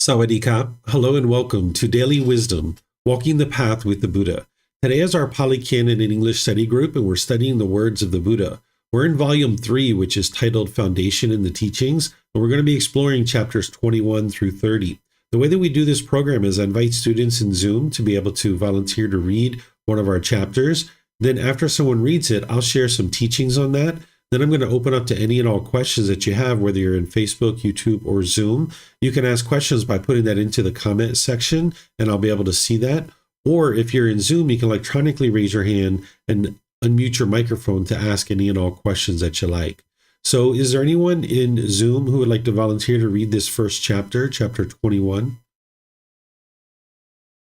Sawadee-ka. Hello and welcome to Daily Wisdom, Walking the Path with the Buddha. Today is our Pali Canon in English study group, and we're studying the words of the Buddha. We're in Volume 3, which is titled Foundation in the Teachings, and we're going to be exploring chapters 21 through 30. The way that we do this program is I invite students in Zoom to be able to volunteer to read one of our chapters. Then after someone reads it, I'll share some teachings on that. Then I'm going to open up to any and all questions that you have, whether you're in Facebook, YouTube, or Zoom. You can ask questions by putting that into the comment section, and I'll be able to see that. Or if you're in Zoom, you can electronically raise your hand and unmute your microphone to ask any and all questions that you like. So is there anyone in Zoom who would like to volunteer to read this first chapter, chapter 21?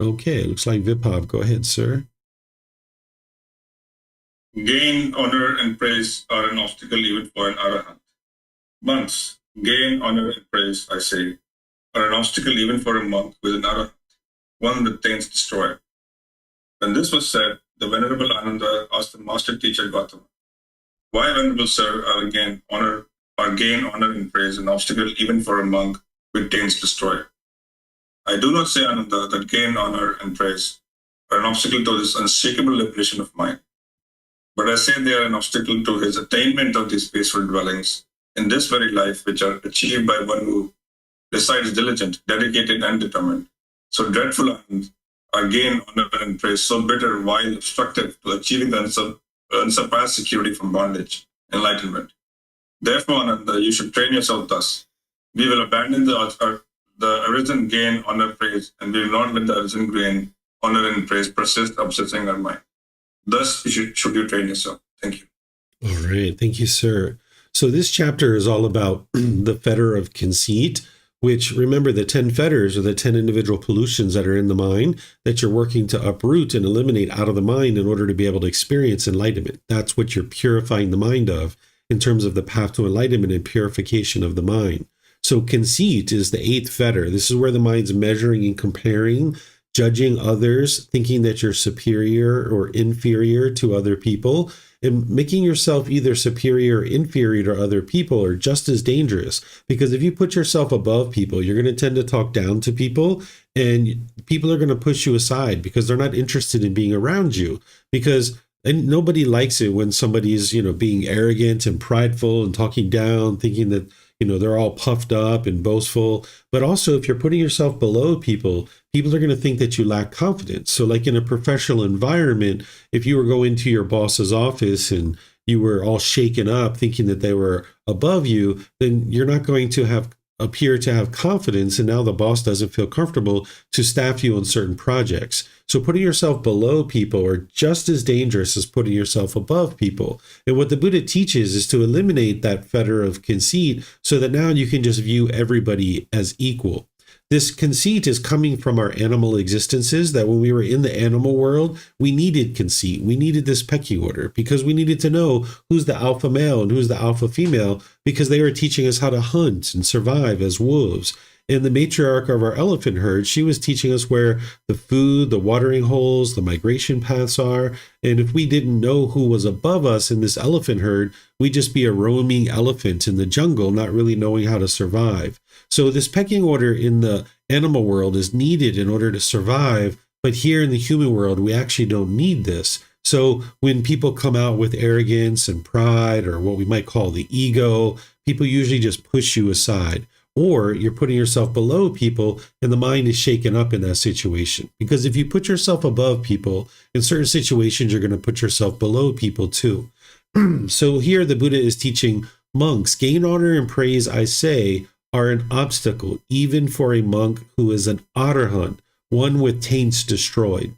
Okay, it looks like Viphav. Go ahead, sir. Gain, honor, and praise are an obstacle even for an arahant. Monks, gain, honor, and praise, I say, are an obstacle even for a monk with an arahant, one that attains destroyer. When this was said, the Venerable Ananda asked the master teacher Gotama, "Why, Venerable Sir, are gain, honor, and praise an obstacle even for a monk who attains destroyer?" "I do not say, Ananda, that gain, honor, and praise are an obstacle to this unshakable liberation of mind. But I say they are an obstacle to his attainment of these peaceful dwellings in this very life, which are achieved by one who resides diligent, dedicated, and determined. So dreadful are gain, honor, and praise, so bitter, vile, obstructive to achieving the unsurpassed security from bondage, enlightenment. Therefore, Ananda, you should train yourself thus. We will abandon the arisen gain, honor, praise, and we will not let the arisen gain, honor, and praise persist obsessing our mind. Thus, should you train yourself." Thank you. All right. Thank you, sir. So this chapter is all about the fetter of conceit, which, remember, the 10 fetters are the 10 individual pollutions that are in the mind that you're working to uproot and eliminate out of the mind in order to be able to experience enlightenment. That's what you're purifying the mind of in terms of the path to enlightenment and purification of the mind. So conceit is the 8th fetter. This is where the mind's measuring and comparing, judging others, thinking that you're superior or inferior to other people, and making yourself either superior or inferior to other people are just as dangerous. Because if you put yourself above people, you're going to tend to talk down to people, and people are going to push you aside because they're not interested in being around you. And nobody likes it when somebody's, being arrogant and prideful and talking down, thinking that, they're all puffed up and boastful. But also, if you're putting yourself below people, people are going to think that you lack confidence. So like in a professional environment, if you were going to your boss's office and you were all shaken up thinking that they were above you, then you're not going to appear to have confidence, and now the boss doesn't feel comfortable to staff you on certain projects. So putting yourself below people are just as dangerous as putting yourself above people. And what the Buddha teaches is to eliminate that fetter of conceit so that now you can just view everybody as equal. This conceit is coming from our animal existences, that when we were in the animal world, we needed conceit. We needed this pecking order because we needed to know who's the alpha male and who's the alpha female, because they were teaching us how to hunt and survive as wolves. And the matriarch of our elephant herd, she was teaching us where the food, the watering holes, the migration paths are. And if we didn't know who was above us in this elephant herd, we'd just be a roaming elephant in the jungle, not really knowing how to survive. So this pecking order in the animal world is needed in order to survive. But here in the human world, we actually don't need this. So when people come out with arrogance and pride, or what we might call the ego, people usually just push you aside. Or you're putting yourself below people and the mind is shaken up in that situation. Because if you put yourself above people, in certain situations, you're going to put yourself below people too. So here the Buddha is teaching monks, gain, honor, and praise, I say, are an obstacle, even for a monk who is an arahant, one with taints destroyed.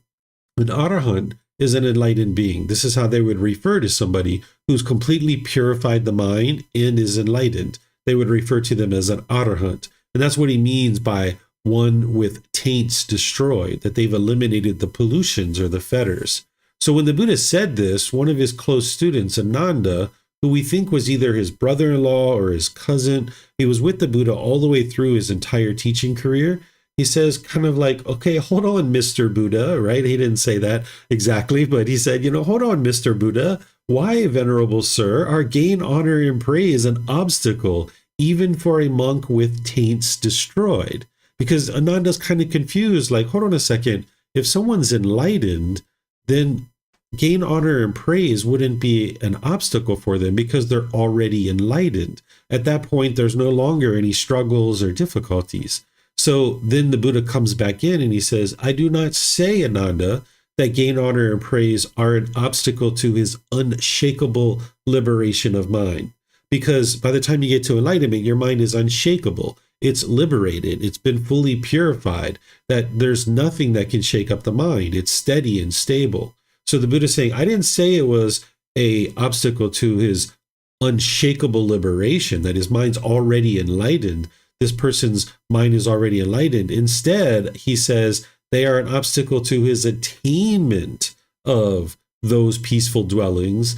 An arahant is an enlightened being. This is how they would refer to somebody who's completely purified the mind and is enlightened. They would refer to them as an arahant. And that's what he means by one with taints destroyed, that they've eliminated the pollutions or the fetters. So when the Buddha said this, one of his close students, Ananda, who we think was either his brother-in-law or his cousin, he was with the Buddha all the way through his entire teaching career. He says kind of like, okay, hold on, Mr. Buddha, right? He didn't say that exactly, but he said, hold on, Mr. Buddha. Why, Venerable Sir, are gain, honor, and praise an obstacle, even for a monk with taints destroyed? Because Ananda's kind of confused, like, hold on a second. If someone's enlightened, then gain, honor, and praise wouldn't be an obstacle for them because they're already enlightened. At that point, there's no longer any struggles or difficulties. So then the Buddha comes back in and he says, I do not say, Ananda, that gain, honor, and praise are an obstacle to his unshakable liberation of mind. Because by the time you get to enlightenment, your mind is unshakable. It's liberated. It's been fully purified, that there's nothing that can shake up the mind. It's steady and stable. So the Buddha is saying, I didn't say it was an obstacle to his unshakable liberation, that his mind's already enlightened. This person's mind is already enlightened. Instead, he says, they are an obstacle to his attainment of those peaceful dwellings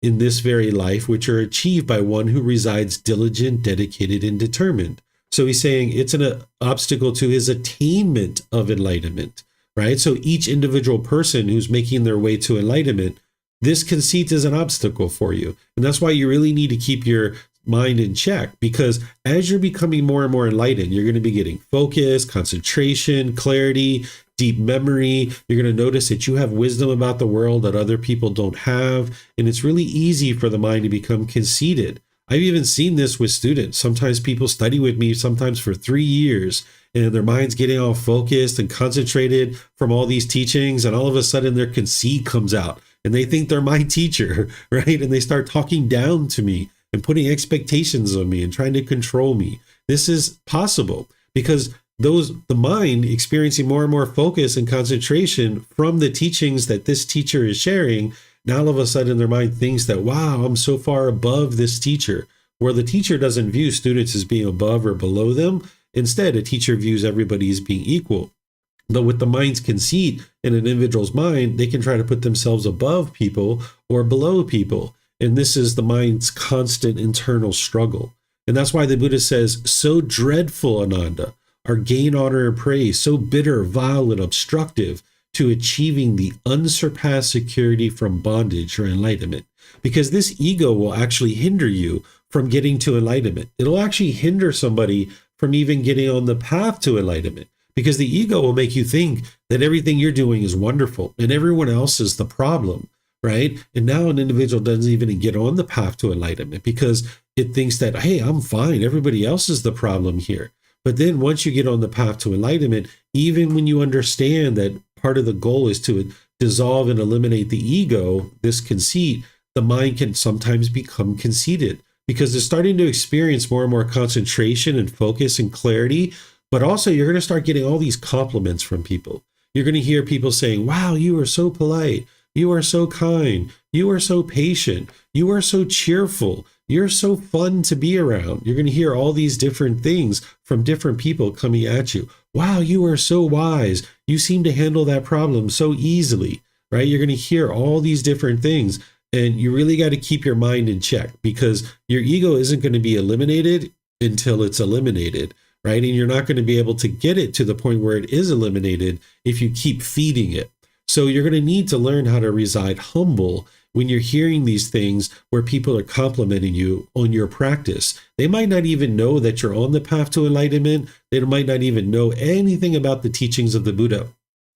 in this very life, which are achieved by one who resides diligent, dedicated, and determined. So he's saying it's an obstacle to his attainment of enlightenment, right? So each individual person who's making their way to enlightenment, this conceit is an obstacle for you. And that's why you really need to keep your mind in check, because as you're becoming more and more enlightened, you're going to be getting focus, concentration, clarity, deep memory. You're going to notice that you have wisdom about the world that other people don't have. And it's really easy for the mind to become conceited. I've even seen this with students. Sometimes people study with me, sometimes for 3 years, and their mind's getting all focused and concentrated from all these teachings. And all of a sudden their conceit comes out and they think they're my teacher, right? And they start talking down to me and putting expectations on me and trying to control me. This is possible because the mind experiencing more and more focus and concentration from the teachings that this teacher is sharing, now all of a sudden their mind thinks that, wow, I'm so far above this teacher, where the teacher doesn't view students as being above or below them. Instead, a teacher views everybody as being equal. But with the mind's conceit in an individual's mind, they can try to put themselves above people or below people. And this is the mind's constant internal struggle. And that's why the Buddha says, so dreadful, Ananda, are gain, honor, and praise, so bitter, vile, and obstructive to achieving the unsurpassed security from bondage or enlightenment. Because this ego will actually hinder you from getting to enlightenment. It'll actually hinder somebody from even getting on the path to enlightenment. Because the ego will make you think that everything you're doing is wonderful and everyone else is the problem. Right? And now an individual doesn't even get on the path to enlightenment because it thinks that, hey, I'm fine. Everybody else is the problem here. But then once you get on the path to enlightenment, even when you understand that part of the goal is to dissolve and eliminate the ego, this conceit, the mind can sometimes become conceited because it's starting to experience more and more concentration and focus and clarity. But also you're going to start getting all these compliments from people. You're going to hear people saying, wow, you are so polite. You are so kind. You are so patient. You are so cheerful. You're so fun to be around. You're going to hear all these different things from different people coming at you. Wow, you are so wise. You seem to handle that problem so easily, right? You're going to hear all these different things, and you really got to keep your mind in check because your ego isn't going to be eliminated until it's eliminated, right? And you're not going to be able to get it to the point where it is eliminated if you keep feeding it. So you're going to need to learn how to reside humble when you're hearing these things where people are complimenting you on your practice. They might not even know that you're on the path to enlightenment. They might not even know anything about the teachings of the Buddha.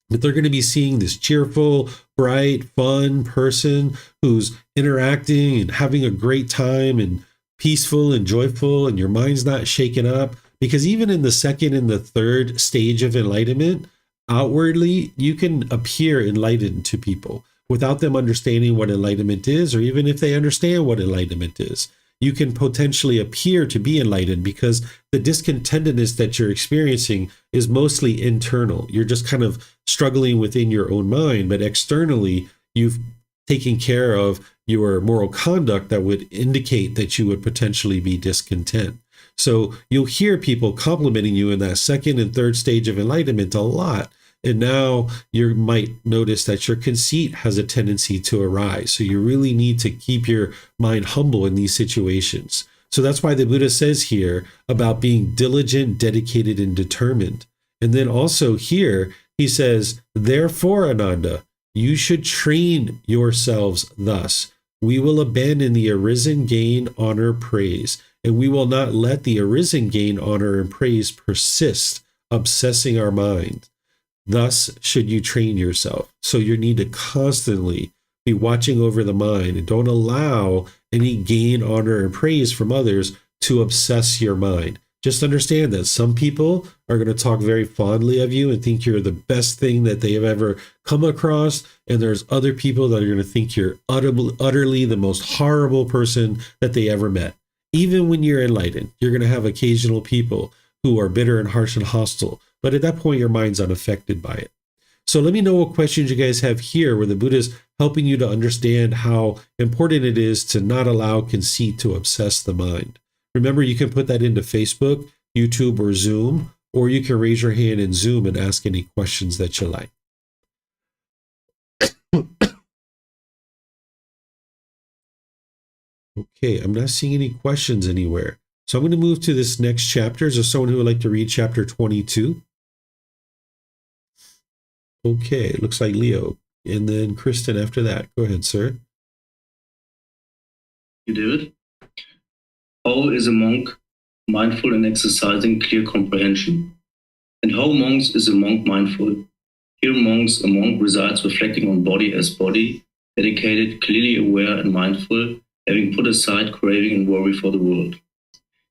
But they're going to be seeing this cheerful, bright, fun person who's interacting and having a great time and peaceful and joyful, and your mind's not shaken up. Because even in the second and the third stage of enlightenment, outwardly, you can appear enlightened to people without them understanding what enlightenment is, or even if they understand what enlightenment is. You can potentially appear to be enlightened because the discontentedness that you're experiencing is mostly internal. You're just kind of struggling within your own mind, but externally, you've taken care of your moral conduct that would indicate that you would potentially be discontent. So you'll hear people complimenting you in that second and third stage of enlightenment a lot. And now you might notice that your conceit has a tendency to arise. So you really need to keep your mind humble in these situations. So that's why the Buddha says here about being diligent, dedicated, and determined. And then also here, he says, therefore, Ananda, you should train yourselves thus. We will abandon the arisen gain, honor, praise, and we will not let the arisen gain, honor, and praise persist obsessing our mind. Thus should you train yourself. So you need to constantly be watching over the mind and don't allow any gain, honor, and praise from others to obsess your mind. Just understand that some people are going to talk very fondly of you and think you're the best thing that they have ever come across. And there's other people that are going to think you're utterly the most horrible person that they ever met. Even when you're enlightened, you're going to have occasional people who are bitter and harsh and hostile. But at that point, your mind's unaffected by it. So let me know what questions you guys have here where the Buddha's helping you to understand how important it is to not allow conceit to obsess the mind. Remember, you can put that into Facebook, YouTube, or Zoom, or you can raise your hand in Zoom and ask any questions that you like. Okay, I'm not seeing any questions anywhere. So I'm going to move to this next chapter. Is there someone who would like to read chapter 22? Okay, it looks like Leo. And then Kristen after that. Go ahead, sir. You, David. How is a monk mindful and exercising clear comprehension? And how monks is a monk mindful? Here a monk resides reflecting on body as body, dedicated, clearly aware and mindful, having put aside craving and worry for the world.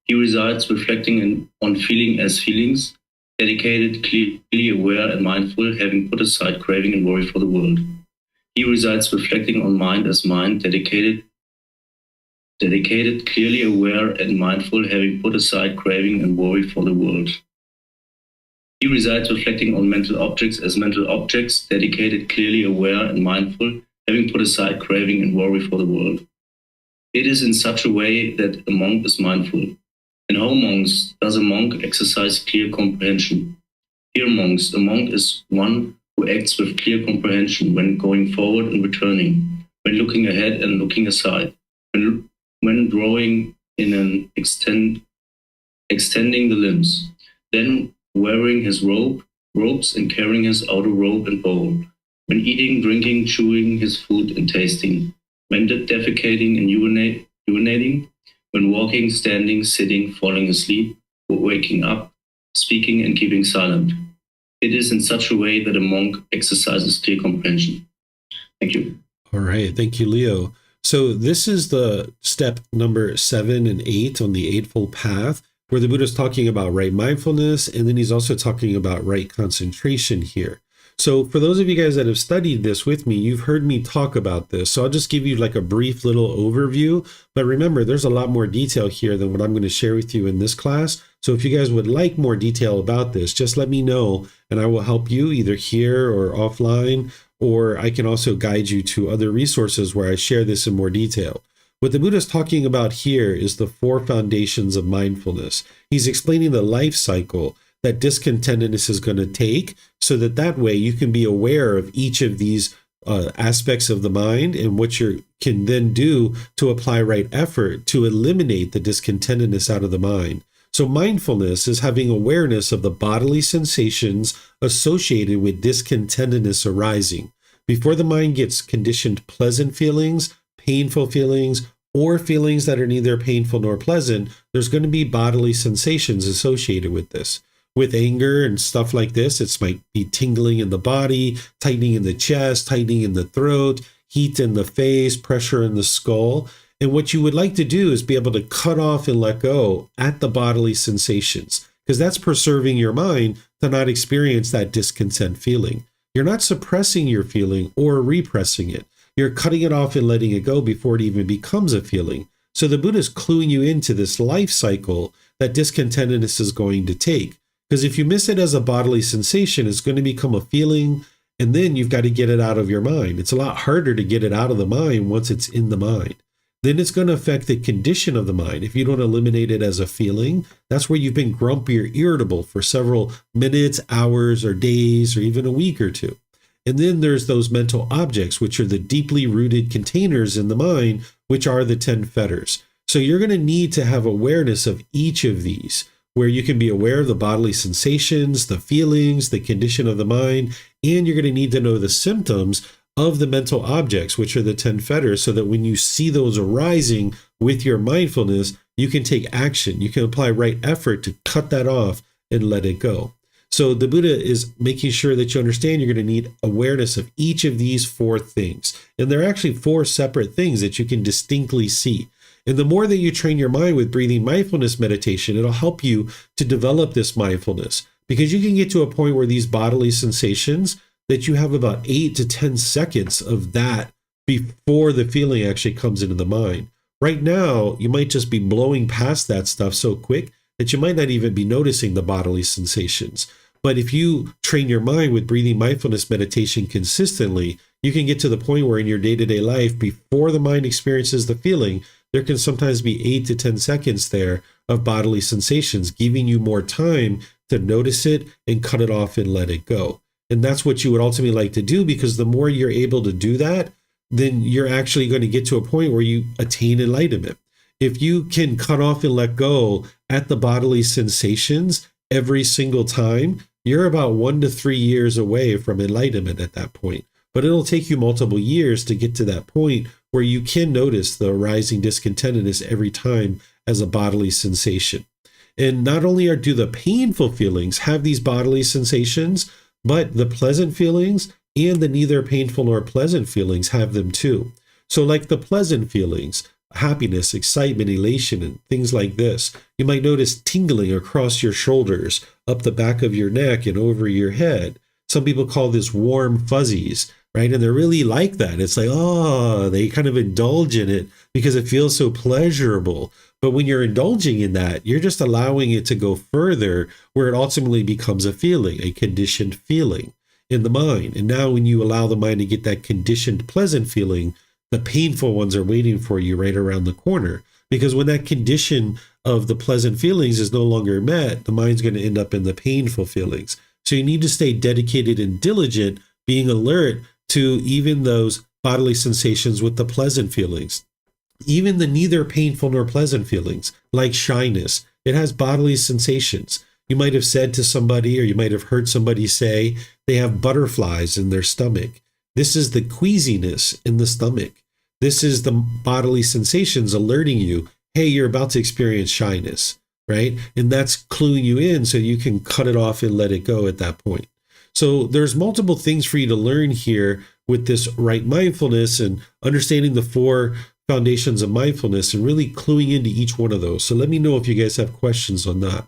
He resides reflecting on feeling as feelings, dedicated, clearly aware and mindful, having put aside craving and worry for the world. He resides reflecting on mind as mind, dedicated, clearly aware and mindful, having put aside craving and worry for the world. He resides reflecting on mental objects as mental objects, dedicated, clearly aware and mindful, having put aside craving and worry for the world. It is in such a way that a monk is mindful. In how monks does a monk exercise clear comprehension? Here monks, a monk is one who acts with clear comprehension when going forward and returning, when looking ahead and looking aside, when drawing in and extending the limbs, then wearing his robes and carrying his outer robe and bowl, when eating, drinking, chewing his food and tasting, when defecating and urinating, when walking, standing, sitting, falling asleep, or waking up, speaking and keeping silent. It is in such a way that a monk exercises clear comprehension. Thank you. All right. Thank you, Leo. So this is the step number 7 and 8 on the Eightfold Path, where the Buddha is talking about right mindfulness, and then he's also talking about right concentration here. So for those of you guys that have studied this with me, you've heard me talk about this. So I'll just give you like a brief little overview. But remember, there's a lot more detail here than what I'm going to share with you in this class. So if you guys would like more detail about this, just let me know and I will help you either here or offline, or I can also guide you to other resources where I share this in more detail. What the Buddha is talking about here is the 4 foundations of mindfulness. He's explaining the life cycle that discontentedness is going to take, so that way you can be aware of each of these aspects of the mind and what you can then do to apply right effort to eliminate the discontentedness out of the mind. So mindfulness is having awareness of the bodily sensations associated with discontentedness arising. Before the mind gets conditioned pleasant feelings, painful feelings, or feelings that are neither painful nor pleasant, there's going to be bodily sensations associated with this. With anger and stuff like this, it might be tingling in the body, tightening in the chest, tightening in the throat, heat in the face, pressure in the skull. And what you would like to do is be able to cut off and let go at the bodily sensations, because that's preserving your mind to not experience that discontent feeling. You're not suppressing your feeling or repressing it. You're cutting it off and letting it go before it even becomes a feeling. So the Buddha is cluing you into this life cycle that discontentedness is going to take. Because if you miss it as a bodily sensation, it's going to become a feeling, and then you've got to get it out of your mind. It's a lot harder to get it out of the mind once it's in the mind. Then it's going to affect the condition of the mind. If you don't eliminate it as a feeling, that's where you've been grumpy or irritable for several minutes, hours, or days, or even a week or two. And then there's those mental objects, which are the deeply rooted containers in the mind, which are the 10 fetters. So you're going to need to have awareness of each of these, where you can be aware of the bodily sensations, the feelings, the condition of the mind, and you're going to need to know the symptoms of the mental objects, which are the 10 fetters, so that when you see those arising with your mindfulness, you can take action. You can apply right effort to cut that off and let it go. So the Buddha is making sure that you understand you're going to need awareness of each of these four things. And they're actually four separate things that you can distinctly see. And the more that you train your mind with breathing mindfulness meditation, it'll help you to develop this mindfulness, because you can get to a point where these bodily sensations, that you have about 8 to 10 seconds of that before the feeling actually comes into the mind. Right now, you might just be blowing past that stuff so quick that you might not even be noticing the bodily sensations. But if you train your mind with breathing mindfulness meditation consistently, you can get to the point where in your day-to-day life, before the mind experiences the feeling, there can sometimes be 8 to 10 seconds there of bodily sensations, giving you more time to notice it and cut it off and let it go. And that's what you would ultimately like to do, because the more you're able to do that, then you're actually going to get to a point where you attain enlightenment. If you can cut off and let go at the bodily sensations every single time, you're about 1 to 3 years away from enlightenment at that point. But it'll take you multiple years to get to that point where you can notice the arising discontentedness every time as a bodily sensation. And not only do the painful feelings have these bodily sensations, but the pleasant feelings and the neither painful nor pleasant feelings have them too. So like the pleasant feelings, happiness, excitement, elation, and things like this, you might notice tingling across your shoulders, up the back of your neck and over your head. Some people call this warm fuzzies, right? And they're really like that. It's like, oh, they kind of indulge in it because it feels so pleasurable. But when you're indulging in that, you're just allowing it to go further, where it ultimately becomes a feeling, a conditioned feeling in the mind. And now when you allow the mind to get that conditioned pleasant feeling, the painful ones are waiting for you right around the corner. Because when that condition of the pleasant feelings is no longer met, the mind's going to end up in the painful feelings. So you need to stay dedicated and diligent, being alert to even those bodily sensations with the pleasant feelings. Even the neither painful nor pleasant feelings, like shyness, it has bodily sensations. You might have said to somebody, or you might have heard somebody say they have butterflies in their stomach. This is the queasiness in the stomach. This is the bodily sensations alerting you, hey, you're about to experience shyness, right? And that's cluing you in so you can cut it off and let it go at that point. So there's multiple things for you to learn here with this right mindfulness and understanding the four foundations of mindfulness and really cluing into each one of those. So let me know if you guys have questions on that.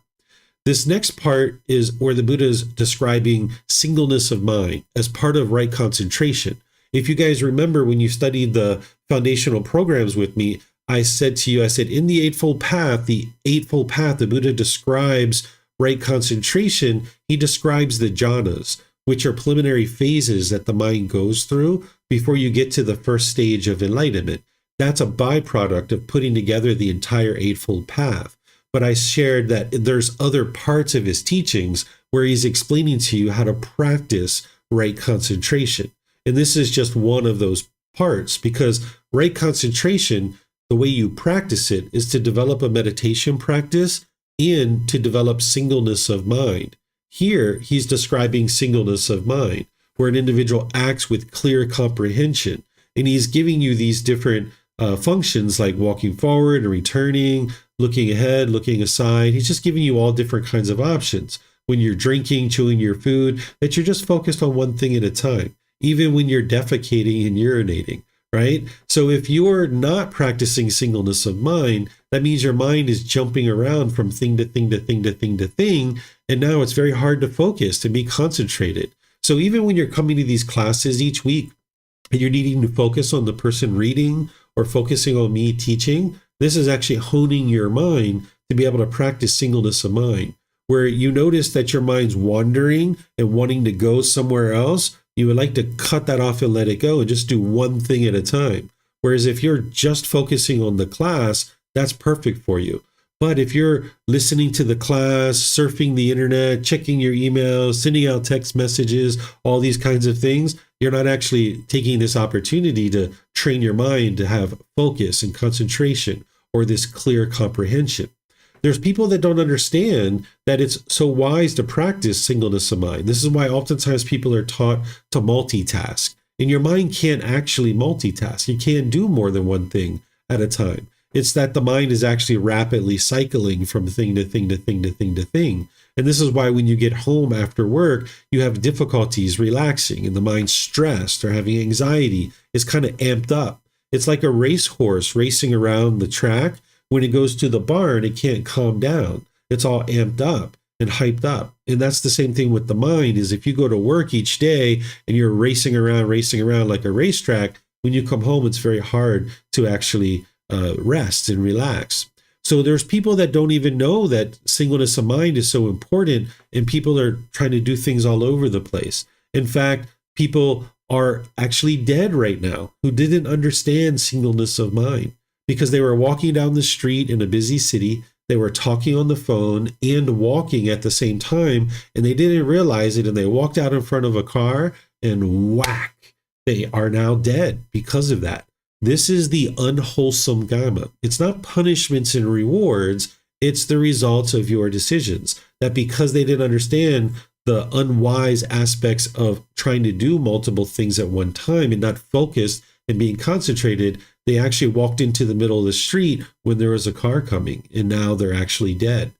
This next part is where the Buddha is describing singleness of mind as part of right concentration. If you guys remember when you studied the foundational programs with me, I said in the Eightfold Path, the Buddha describes right concentration. He describes the jhanas, which are preliminary phases that the mind goes through before you get to the first stage of enlightenment. That's a byproduct of putting together the entire Eightfold Path. But I shared that there's other parts of his teachings where he's explaining to you how to practice right concentration. And this is just one of those parts, because right concentration, the way you practice it is to develop a meditation practice and to develop singleness of mind. Here, he's describing singleness of mind, where an individual acts with clear comprehension. And he's giving you these different functions like walking forward and returning, looking ahead, looking aside. He's just giving you all different kinds of options. When you're drinking, chewing your food, that you're just focused on one thing at a time. Even when you're defecating and urinating, right? So if you're not practicing singleness of mind, that means your mind is jumping around from thing to thing to thing to thing to thing. And now it's very hard to focus, to be concentrated. So even when you're coming to these classes each week and you're needing to focus on the person reading or focusing on me teaching, this is actually honing your mind to be able to practice singleness of mind, where you notice that your mind's wandering and wanting to go somewhere else. You would like to cut that off and let it go and just do one thing at a time. Whereas if you're just focusing on the class, that's perfect for you. But if you're listening to the class, surfing the internet, checking your emails, sending out text messages, all these kinds of things, you're not actually taking this opportunity to train your mind to have focus and concentration or this clear comprehension. There's people that don't understand that it's so wise to practice singleness of mind. This is why oftentimes people are taught to multitask. And your mind can't actually multitask. You can't do more than one thing at a time. It's that the mind is actually rapidly cycling from thing to thing to thing to thing to thing. And this is why when you get home after work, you have difficulties relaxing and the mind's stressed or having anxiety. It's kind of amped up. It's like a racehorse racing around the track. When it goes to the barn, it can't calm down. It's all amped up and hyped up. And that's the same thing with the mind, is if you go to work each day and you're racing around like a racetrack, when you come home, it's very hard to actually rest and relax. So there's people that don't even know that singleness of mind is so important, and people are trying to do things all over the place. In fact, people are actually dead right now who didn't understand singleness of mind because they were walking down the street in a busy city. They were talking on the phone and walking at the same time, and they didn't realize it, and they walked out in front of a car and whack, they are now dead because of that. This is the unwholesome karma. It's not punishments and rewards. It's the results of your decisions. That because they didn't understand the unwise aspects of trying to do multiple things at one time and not focused and being concentrated, they actually walked into the middle of the street when there was a car coming, and now they're actually dead.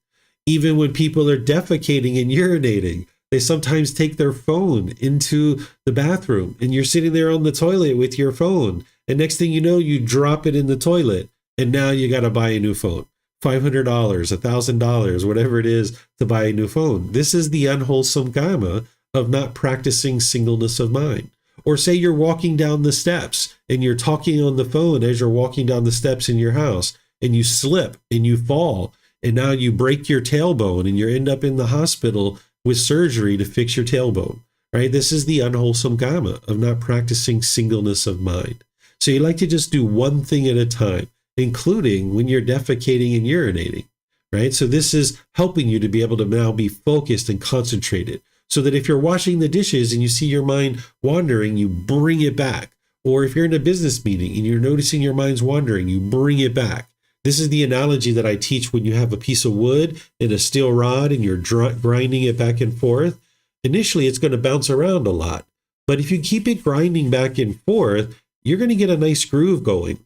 Even when people are defecating and urinating, they sometimes take their phone into the bathroom, and you're sitting there on the toilet with your phone. And next thing you know, you drop it in the toilet, and now you got to buy a new phone. $500, $1,000, whatever it is to buy a new phone. This is the unwholesome karma of not practicing singleness of mind. Or say you're walking down the steps and you're talking on the phone as you're walking down the steps in your house, and you slip and you fall, and now you break your tailbone and you end up in the hospital with surgery to fix your tailbone, right? This is the unwholesome karma of not practicing singleness of mind. So you like to just do one thing at a time, including when you're defecating and urinating, right? So this is helping you to be able to now be focused and concentrated, so that if you're washing the dishes and you see your mind wandering, you bring it back. Or if you're in a business meeting and you're noticing your mind's wandering, you bring it back. This is the analogy that I teach when you have a piece of wood and a steel rod and you're grinding it back and forth. Initially, it's going to bounce around a lot. But if you keep it grinding back and forth, you're going to get a nice groove going.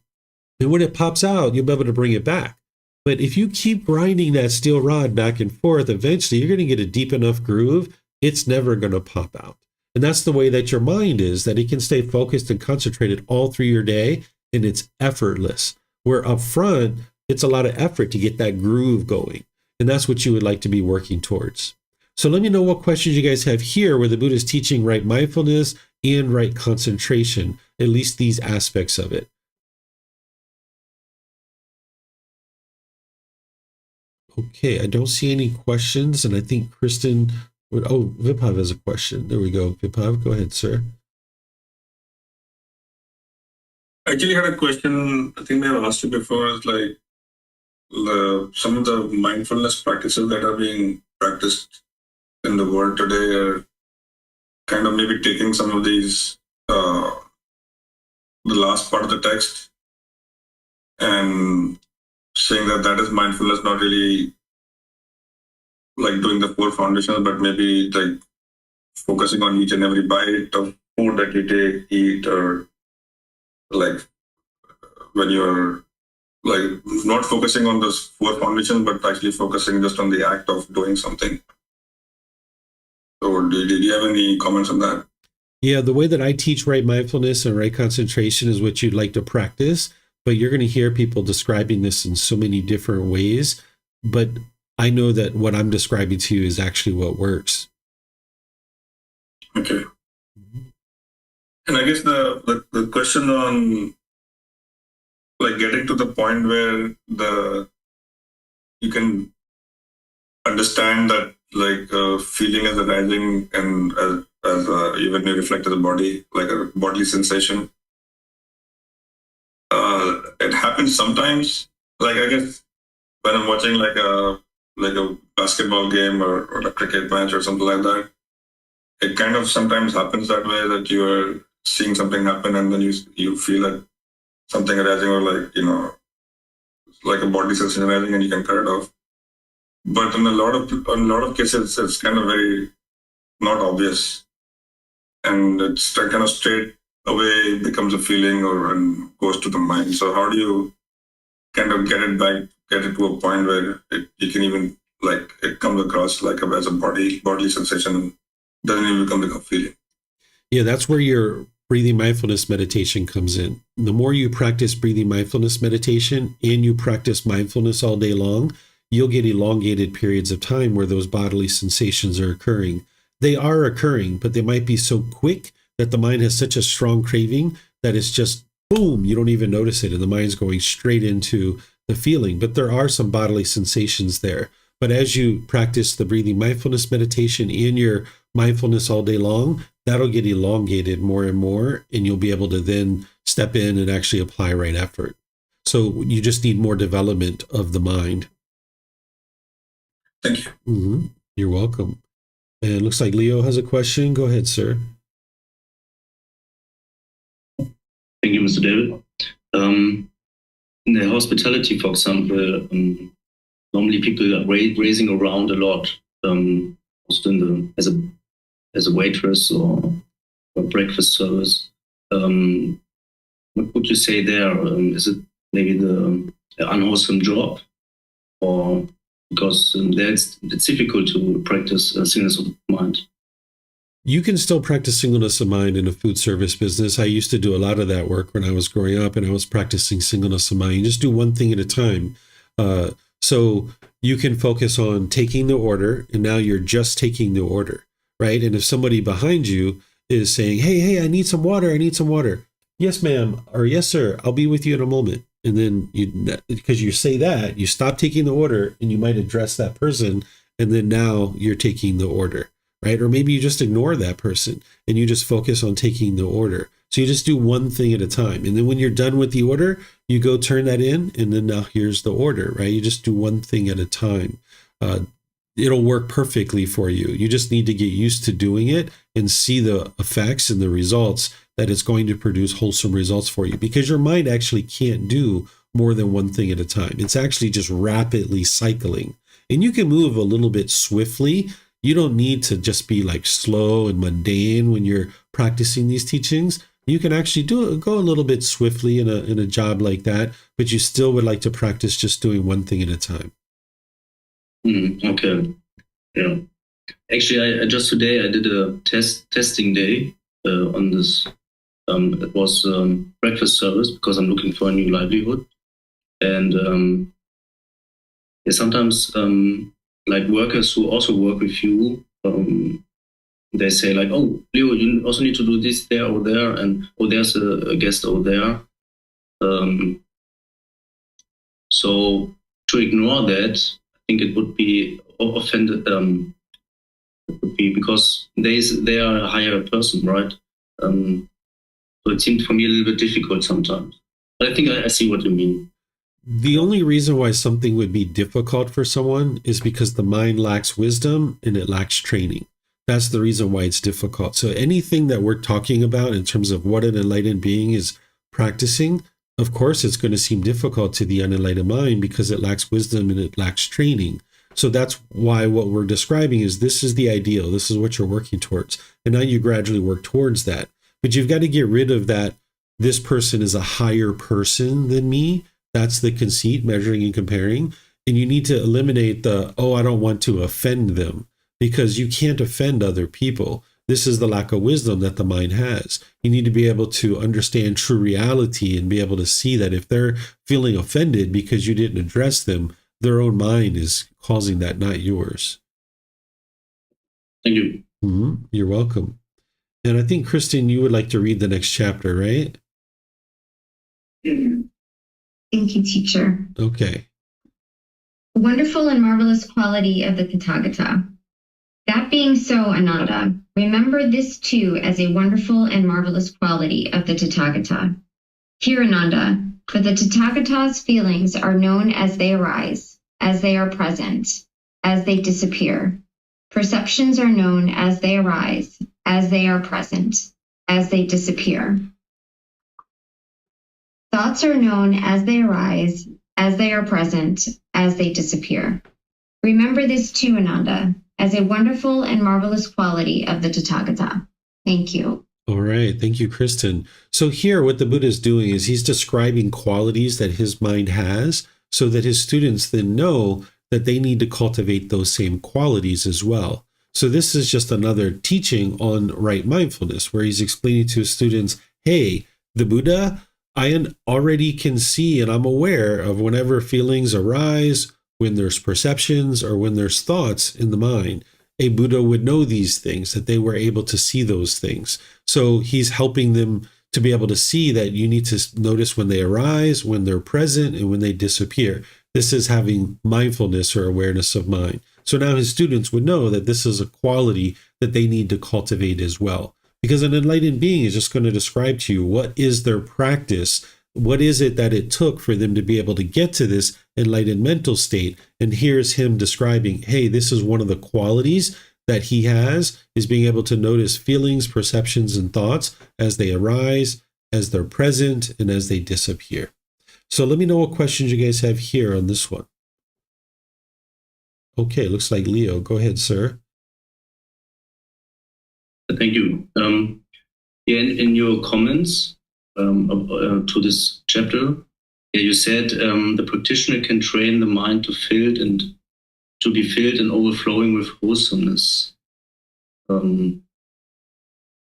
And when it pops out, you'll be able to bring it back. But if you keep grinding that steel rod back and forth, eventually you're going to get a deep enough groove, it's never going to pop out. And that's the way that your mind is, that it can stay focused and concentrated all through your day, and it's effortless. Where up front, it's a lot of effort to get that groove going. And that's what you would like to be working towards. So let me know what questions you guys have here where the Buddha is teaching right mindfulness and right concentration, at least these aspects of it. Okay, I don't see any questions, and I think Kristen would, Viphav has a question. There we go. Viphav, go ahead, sir. I actually had a question. I think I have asked you before. It's like some of the mindfulness practices that are being practiced in the world today are kind of maybe taking some of these, the last part of the text, and saying that that is mindfulness, not really like doing the four foundations, but maybe like focusing on each and every bite of food that you eat, or like when you're like not focusing on those four foundations, but actually focusing just on the act of doing something. So did you have any comments on that? Yeah, the way that I teach right mindfulness and right concentration is what you'd like to practice, but you're going to hear people describing this in so many different ways. But I know that what I'm describing to you is actually what works. Okay. And I guess the question on like getting to the point where you can understand that like feeling is arising, and as even you reflect to the body, like a bodily sensation. It happens sometimes. Like I guess when I'm watching like a basketball game or a cricket match or something like that, it kind of sometimes happens that way, that you are seeing something happen and then you feel that something arising, or like, you know, like a bodily sensation arising, and you can cut it off. But in a lot of cases, it's kind of very not obvious, and it's kind of straight away becomes a feeling and goes to the mind. So how do you kind of get it to a point where you can even like it comes across like as a bodily sensation, and doesn't even become like a feeling. Yeah, that's where your breathing mindfulness meditation comes in. The more you practice breathing mindfulness meditation and you practice mindfulness all day long, you'll get elongated periods of time where those bodily sensations are occurring. They are occurring, but they might be so quick that the mind has such a strong craving that it's just boom, you don't even notice it, and the mind's going straight into the feeling. But there are some bodily sensations there. But as you practice the breathing mindfulness meditation and your mindfulness all day long, that'll get elongated more and more, and you'll be able to then step in and actually apply right effort. So you just need more development of the mind. Thank you. Mm-hmm. You're welcome. And it looks like Leo has a question. Go ahead, sir. Thank you, Mr. David. In the hospitality, for example, normally people are raising around a lot, also in as a waitress or breakfast service. What would you say there? Is it maybe the unwholesome job, or because it's difficult to practice singleness of mind? You can still practice singleness of mind in a food service business. I used to do a lot of that work when I was growing up, and I was practicing singleness of mind. You just do one thing at a time. So you can focus on taking the order, and now you're just taking the order, right? And if somebody behind you is saying, hey, I need some water, I need some water. Yes, ma'am, or yes, sir, I'll be with you in a moment. And then because you say that, you stop taking the order, and you might address that person, and then now you're taking the order. Right? Or maybe you just ignore that person and you just focus on taking the order. So you just do one thing at a time. And then when you're done with the order, you go turn that in, and then now here's the order, right? You just do one thing at a time. It'll work perfectly for you. You just need to get used to doing it and see the effects and the results that it's going to produce wholesome results for you, because your mind actually can't do more than one thing at a time. It's actually just rapidly cycling. And you can move a little bit swiftly. You don't need to just be like slow and mundane when you're practicing these teachings. You can actually go a little bit swiftly in a job like that, but you still would like to practice just doing one thing at a time. Okay. Yeah. Actually, I just today I did a testing day on this. It was breakfast service because I'm looking for a new livelihood, and sometimes like workers who also work with you, they say like, oh, Leo, you also need to do this there or there, and oh, there's a guest over there. So to ignore that, I think it would be offended. It would be because they are a higher person, right? So it seemed for me a little bit difficult sometimes. But I think I see what you mean. The only reason why something would be difficult for someone is because the mind lacks wisdom and it lacks training. That's the reason why it's difficult. So anything that we're talking about in terms of what an enlightened being is practicing, of course, it's going to seem difficult to the unenlightened mind because it lacks wisdom and it lacks training. So that's why what we're describing is this is the ideal. This is what you're working towards. And now you gradually work towards that. But you've got to get rid of that. This person is a higher person than me. That's the conceit, measuring and comparing. And you need to eliminate the, oh, I don't want to offend them, because you can't offend other people. This is the lack of wisdom that the mind has. You need to be able to understand true reality and be able to see that if they're feeling offended because you didn't address them, their own mind is causing that, not yours. Thank you. Mm-hmm. You're welcome. And I think, Kristen, you would like to read the next chapter, right? Thank you, teacher. Okay. Wonderful and marvelous quality of the Tathagata. That being so, Ananda, remember this too as a wonderful and marvelous quality of the Tathagata. Hear, Ananda, for the Tathagata's feelings are known as they arise, as they are present, as they disappear. Perceptions are known as they arise, as they are present, as they disappear. Thoughts are known as they arise, as they are present, as they disappear. Remember this too, Ananda, as a wonderful and marvelous quality of the Tathagata. Thank you. All right. Thank you, Kristen. So here, what the Buddha is doing is he's describing qualities that his mind has so that his students then know that they need to cultivate those same qualities as well. So this is just another teaching on right mindfulness, where he's explaining to his students, hey, the Buddha, I already can see and I'm aware of whenever feelings arise, when there's perceptions or when there's thoughts in the mind. A Buddha would know these things, that they were able to see those things. So he's helping them to be able to see that you need to notice when they arise, when they're present, and when they disappear. This is having mindfulness or awareness of mind. So now his students would know that this is a quality that they need to cultivate as well. Because an enlightened being is just going to describe to you what is their practice, what is it that it took for them to be able to get to this enlightened mental state. And here's him describing, hey, this is one of the qualities that he has, is being able to notice feelings, perceptions, and thoughts as they arise, as they're present, and as they disappear. So let me know what questions you guys have here on this one. Okay, looks like Leo. Go ahead, sir. Thank you. In your comments to this chapter, you said the practitioner can train the mind to be filled and overflowing with wholesomeness. Could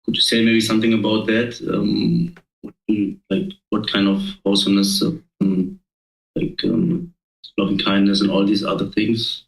you say maybe something about that? Like what kind of wholesomeness, loving kindness and all these other things?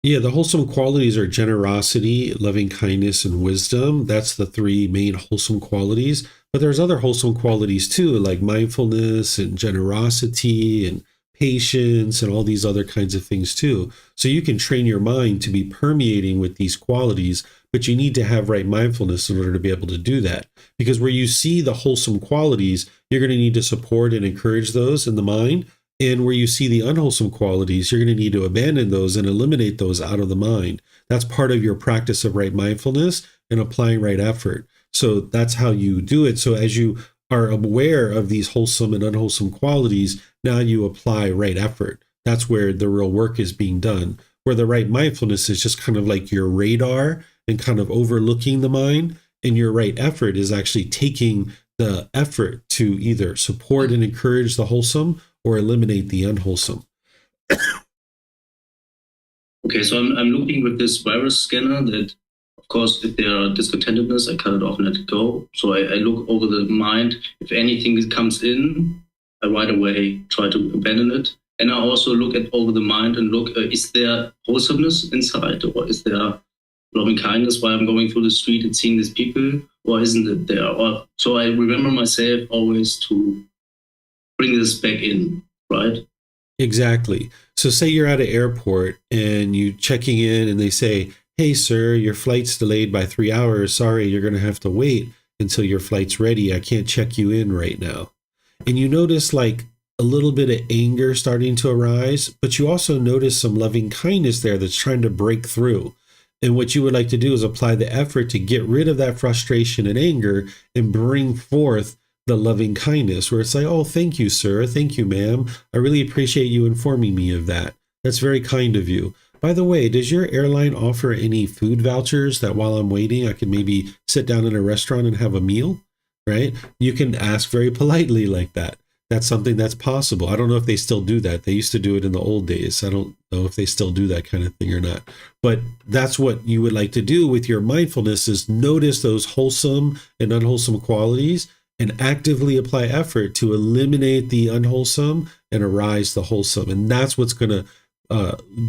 Yeah, the wholesome qualities are generosity, loving kindness, and wisdom. That's the three main wholesome qualities. But there's other wholesome qualities too, like mindfulness and generosity and patience and all these other kinds of things too. So you can train your mind to be permeating with these qualities, but you need to have right mindfulness in order to be able to do that. Because where you see the wholesome qualities, you're going to need to support and encourage those in the mind. And where you see the unwholesome qualities, you're going to need to abandon those and eliminate those out of the mind. That's part of your practice of right mindfulness and applying right effort. So that's how you do it. So as you are aware of these wholesome and unwholesome qualities, now you apply right effort. That's where the real work is being done. Where the right mindfulness is just kind of like your radar and kind of overlooking the mind. And your right effort is actually taking the effort to either support and encourage the wholesome or eliminate the unwholesome. Okay, so I'm looking with this virus scanner that, of course, if there are discontentedness, I cut it off and let it go. So I look over the mind. If anything comes in, I right away try to abandon it. And I also look over the mind and look, is there wholesomeness inside, or is there loving kindness while I'm going through the street and seeing these people, or isn't it there? So I remember myself always to bring this back in, right? Exactly. So say you're at an airport and you checking in and they say, hey, sir, your flight's delayed by 3 hours. Sorry, you're going to have to wait until your flight's ready. I can't check you in right now. And you notice like a little bit of anger starting to arise, but you also notice some loving kindness there that's trying to break through. And what you would like to do is apply the effort to get rid of that frustration and anger and bring forth the loving kindness, where it's like, oh, thank you, sir. Thank you, ma'am. I really appreciate you informing me of that. That's very kind of you. By the way, does your airline offer any food vouchers that while I'm waiting, I can maybe sit down in a restaurant and have a meal, right? You can ask very politely like that. That's something that's possible. I don't know if they still do that. They used to do it in the old days. I don't know if they still do that kind of thing or not. But that's what you would like to do with your mindfulness, is notice those wholesome and unwholesome qualities and actively apply effort to eliminate the unwholesome and arise the wholesome. And that's what's going to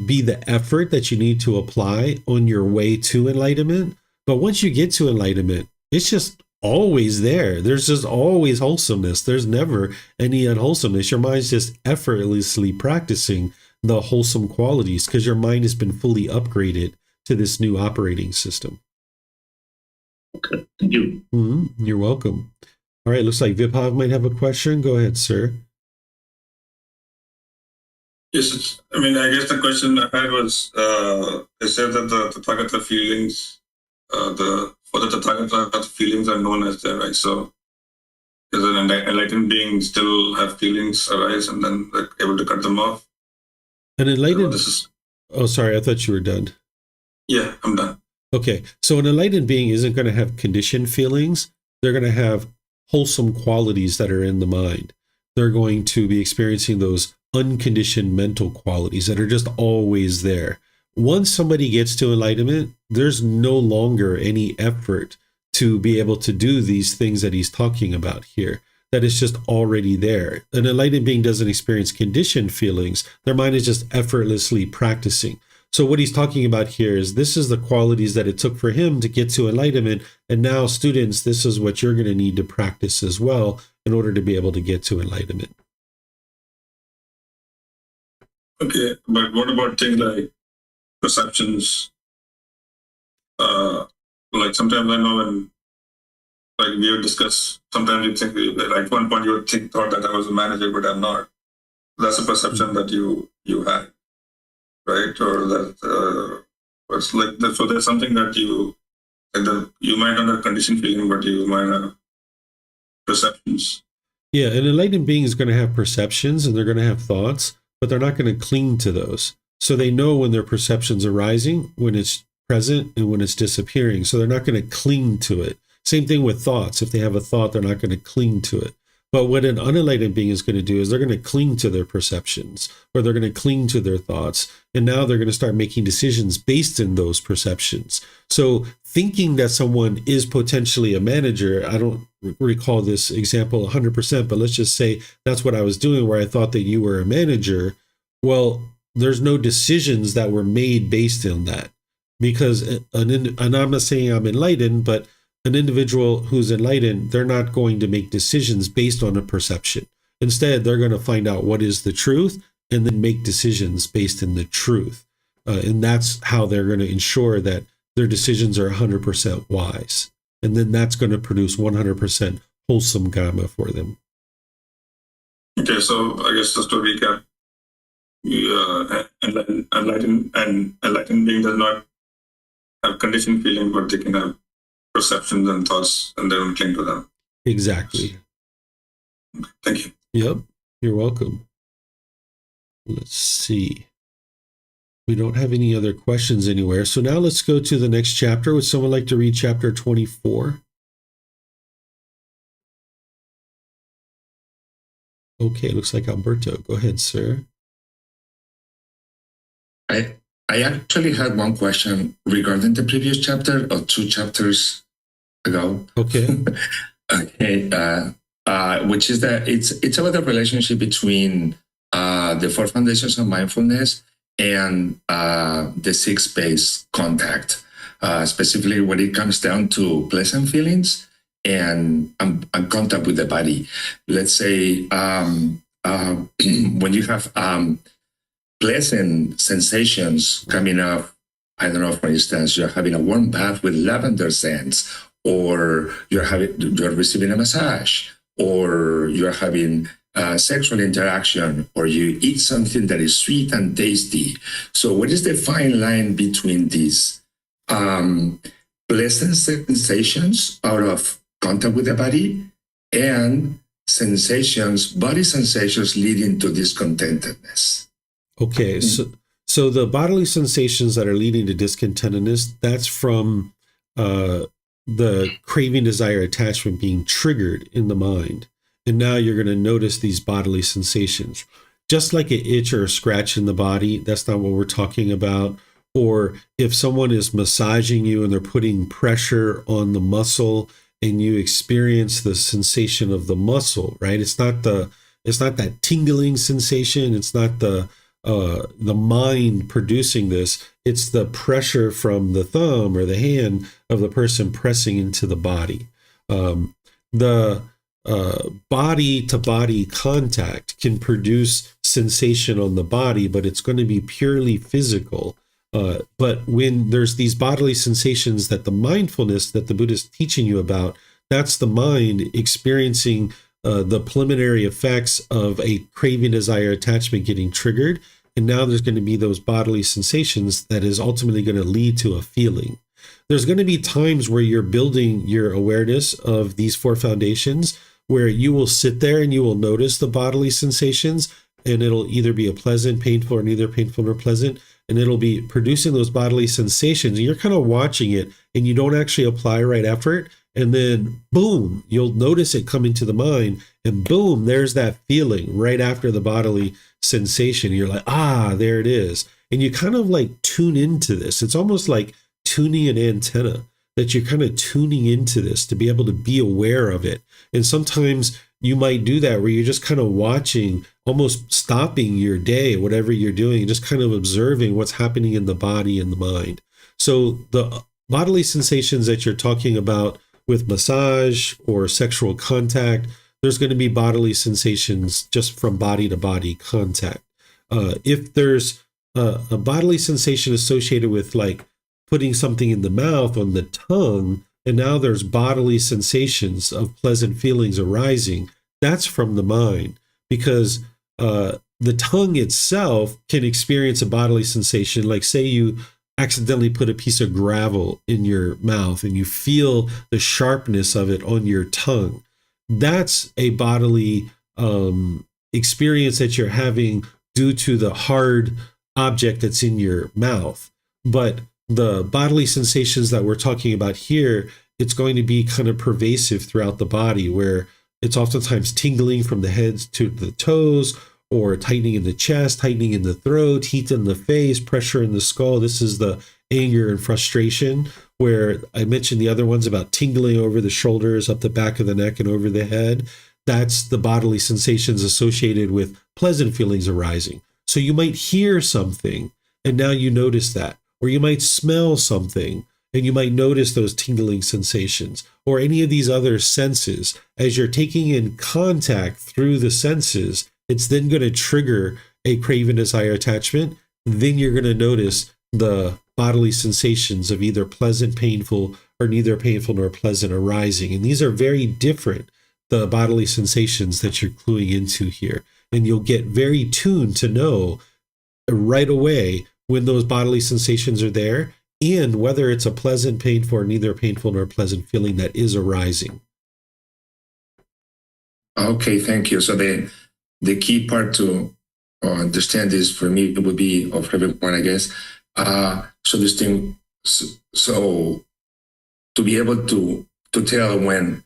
be the effort that you need to apply on your way to enlightenment. But once you get to enlightenment, it's just always there. There's just always wholesomeness. There's never any unwholesomeness. Your mind's just effortlessly practicing the wholesome qualities because your mind has been fully upgraded to this new operating system. Okay, thank you. You're welcome. All right, looks like Vibhav might have a question. Go ahead, sir. Yes, I guess the question I had was, they said that the Tathagata feelings, for the Tathagata, the feelings are known as there, right? So does an enlightened being still have feelings arise and then they're able to cut them off? An enlightened... Oh, sorry, I thought you were done. Yeah, I'm done. Okay, so an enlightened being isn't going to have conditioned feelings. They're going to have wholesome qualities that are in the mind. They're going to be experiencing those unconditioned mental qualities that are just always there. Once somebody gets to enlightenment, there's no longer any effort to be able to do these things that he's talking about here. That is just already there. An enlightened being doesn't experience conditioned feelings. Their mind is just effortlessly practicing. So what he's talking about here is this is the qualities that it took for him to get to enlightenment. And now, students, this is what you're going to need to practice as well in order to be able to get to enlightenment. Okay, but what about things like perceptions? Like sometimes I know when, like we have discussed, sometimes you think, like one point you thought that I was a manager, but I'm not. That's a perception that you had, right? Or that it's like that. So there's something that you might not have conditioned feeling, but you might have perceptions. Yeah, an enlightened being is going to have perceptions and they're going to have thoughts, but they're not going to cling to those. So they know when their perceptions are rising, when it's present, and when it's disappearing. So they're not going to cling to it. Same thing with thoughts. If they have a thought, they're not going to cling to it. But what an unenlightened being is going to do is they're going to cling to their perceptions, or they're going to cling to their thoughts. And now they're going to start making decisions based in those perceptions. So thinking that someone is potentially a manager, I don't recall this example 100%, but let's just say that's what I was doing, where I thought that you were a manager. Well, there's no decisions that were made based on that. Because, and I'm not saying I'm enlightened, but an individual who's enlightened, they're not going to make decisions based on a perception. Instead, they're going to find out what is the truth and then make decisions based in the truth. And that's how they're going to ensure that their decisions are 100% wise. And then that's going to produce 100% wholesome karma for them. Okay, so I guess just to recap, enlightened being does not have conditioned feeling, but they can have perceptions and thoughts, and they don't cling to them. Exactly. Thank you. Yep, you're welcome. Let's see. We don't have any other questions anywhere. So now let's go to the next chapter. Would someone like to read chapter 24? Okay, looks like Alberto. Go ahead, sir. I actually had one question regarding the previous chapter or 2 chapters ago. Okay. Okay, which is that it's about the relationship between the 4 foundations of mindfulness and the 6 base contact, specifically when it comes down to pleasant feelings and contact with the body. Let's say when you have pleasant sensations coming up, I don't know, for instance, you're having a warm bath with lavender scents, or you're receiving a massage, or you're having sexual interaction, or you eat something that is sweet and tasty. So what is the fine line between these pleasant sensations out of contact with the body and body sensations leading to discontentedness? Okay, so the bodily sensations that are leading to discontentedness, that's from the craving, desire, attachment being triggered in the mind. And now you're going to notice these bodily sensations. Just like an itch or a scratch in the body, that's not what we're talking about. Or if someone is massaging you and they're putting pressure on the muscle and you experience the sensation of the muscle, right? It's not that tingling sensation. It's not the mind producing this. It's the pressure from the thumb or the hand of the person pressing into the body. The body to body contact can produce sensation on the body, but it's going to be purely physical. But when there's these bodily sensations that the mindfulness that the Buddha is teaching you about, that's the mind experiencing the preliminary effects of a craving, desire, attachment getting triggered. And now there's going to be those bodily sensations that is ultimately going to lead to a feeling. There's going to be times where you're building your awareness of these 4 foundations, where you will sit there and you will notice the bodily sensations, and it'll either be a pleasant, painful, or neither painful nor pleasant, and it'll be producing those bodily sensations. And you're kind of watching it, and you don't actually apply right after it. And then boom, you'll notice it coming to the mind, and boom, there's that feeling right after the bodily sensation. You're like, ah, there it is. And you kind of like tune into this. It's almost like tuning an antenna, that you're kind of tuning into this to be able to be aware of it. And sometimes you might do that where you're just kind of watching, almost stopping your day, whatever you're doing, just kind of observing what's happening in the body and the mind. So the bodily sensations that you're talking about with massage or sexual contact, there's going to be bodily sensations just from body to body contact. If there's a bodily sensation associated with like putting something in the mouth, on the tongue, and now there's bodily sensations of pleasant feelings arising, that's from the mind, because the tongue itself can experience a bodily sensation. Like say you accidentally put a piece of gravel in your mouth and you feel the sharpness of it on your tongue. That's a bodily experience that you're having due to the hard object that's in your mouth. But the bodily sensations that we're talking about here, it's going to be kind of pervasive throughout the body, where it's oftentimes tingling from the head to the toes, or tightening in the chest, tightening in the throat, heat in the face, pressure in the skull. This is the anger and frustration, where I mentioned the other ones about tingling over the shoulders, up the back of the neck, and over the head. That's the bodily sensations associated with pleasant feelings arising. So you might hear something, and now you notice that. Or you might smell something, and you might notice those tingling sensations, or any of these other senses. As you're taking in contact through the senses, it's then going to trigger a craving, desire, attachment. Then you're going to notice the bodily sensations of either pleasant, painful, or neither painful nor pleasant arising. And these are very different, the bodily sensations that you're cluing into here. And you'll get very tuned to know right away when those bodily sensations are there, and whether it's a pleasant, painful, or neither painful nor pleasant feeling that is arising. Okay, thank you. So the key part to understand this for me, it would be, or for everyone, I guess. So this thing, so to be able to tell when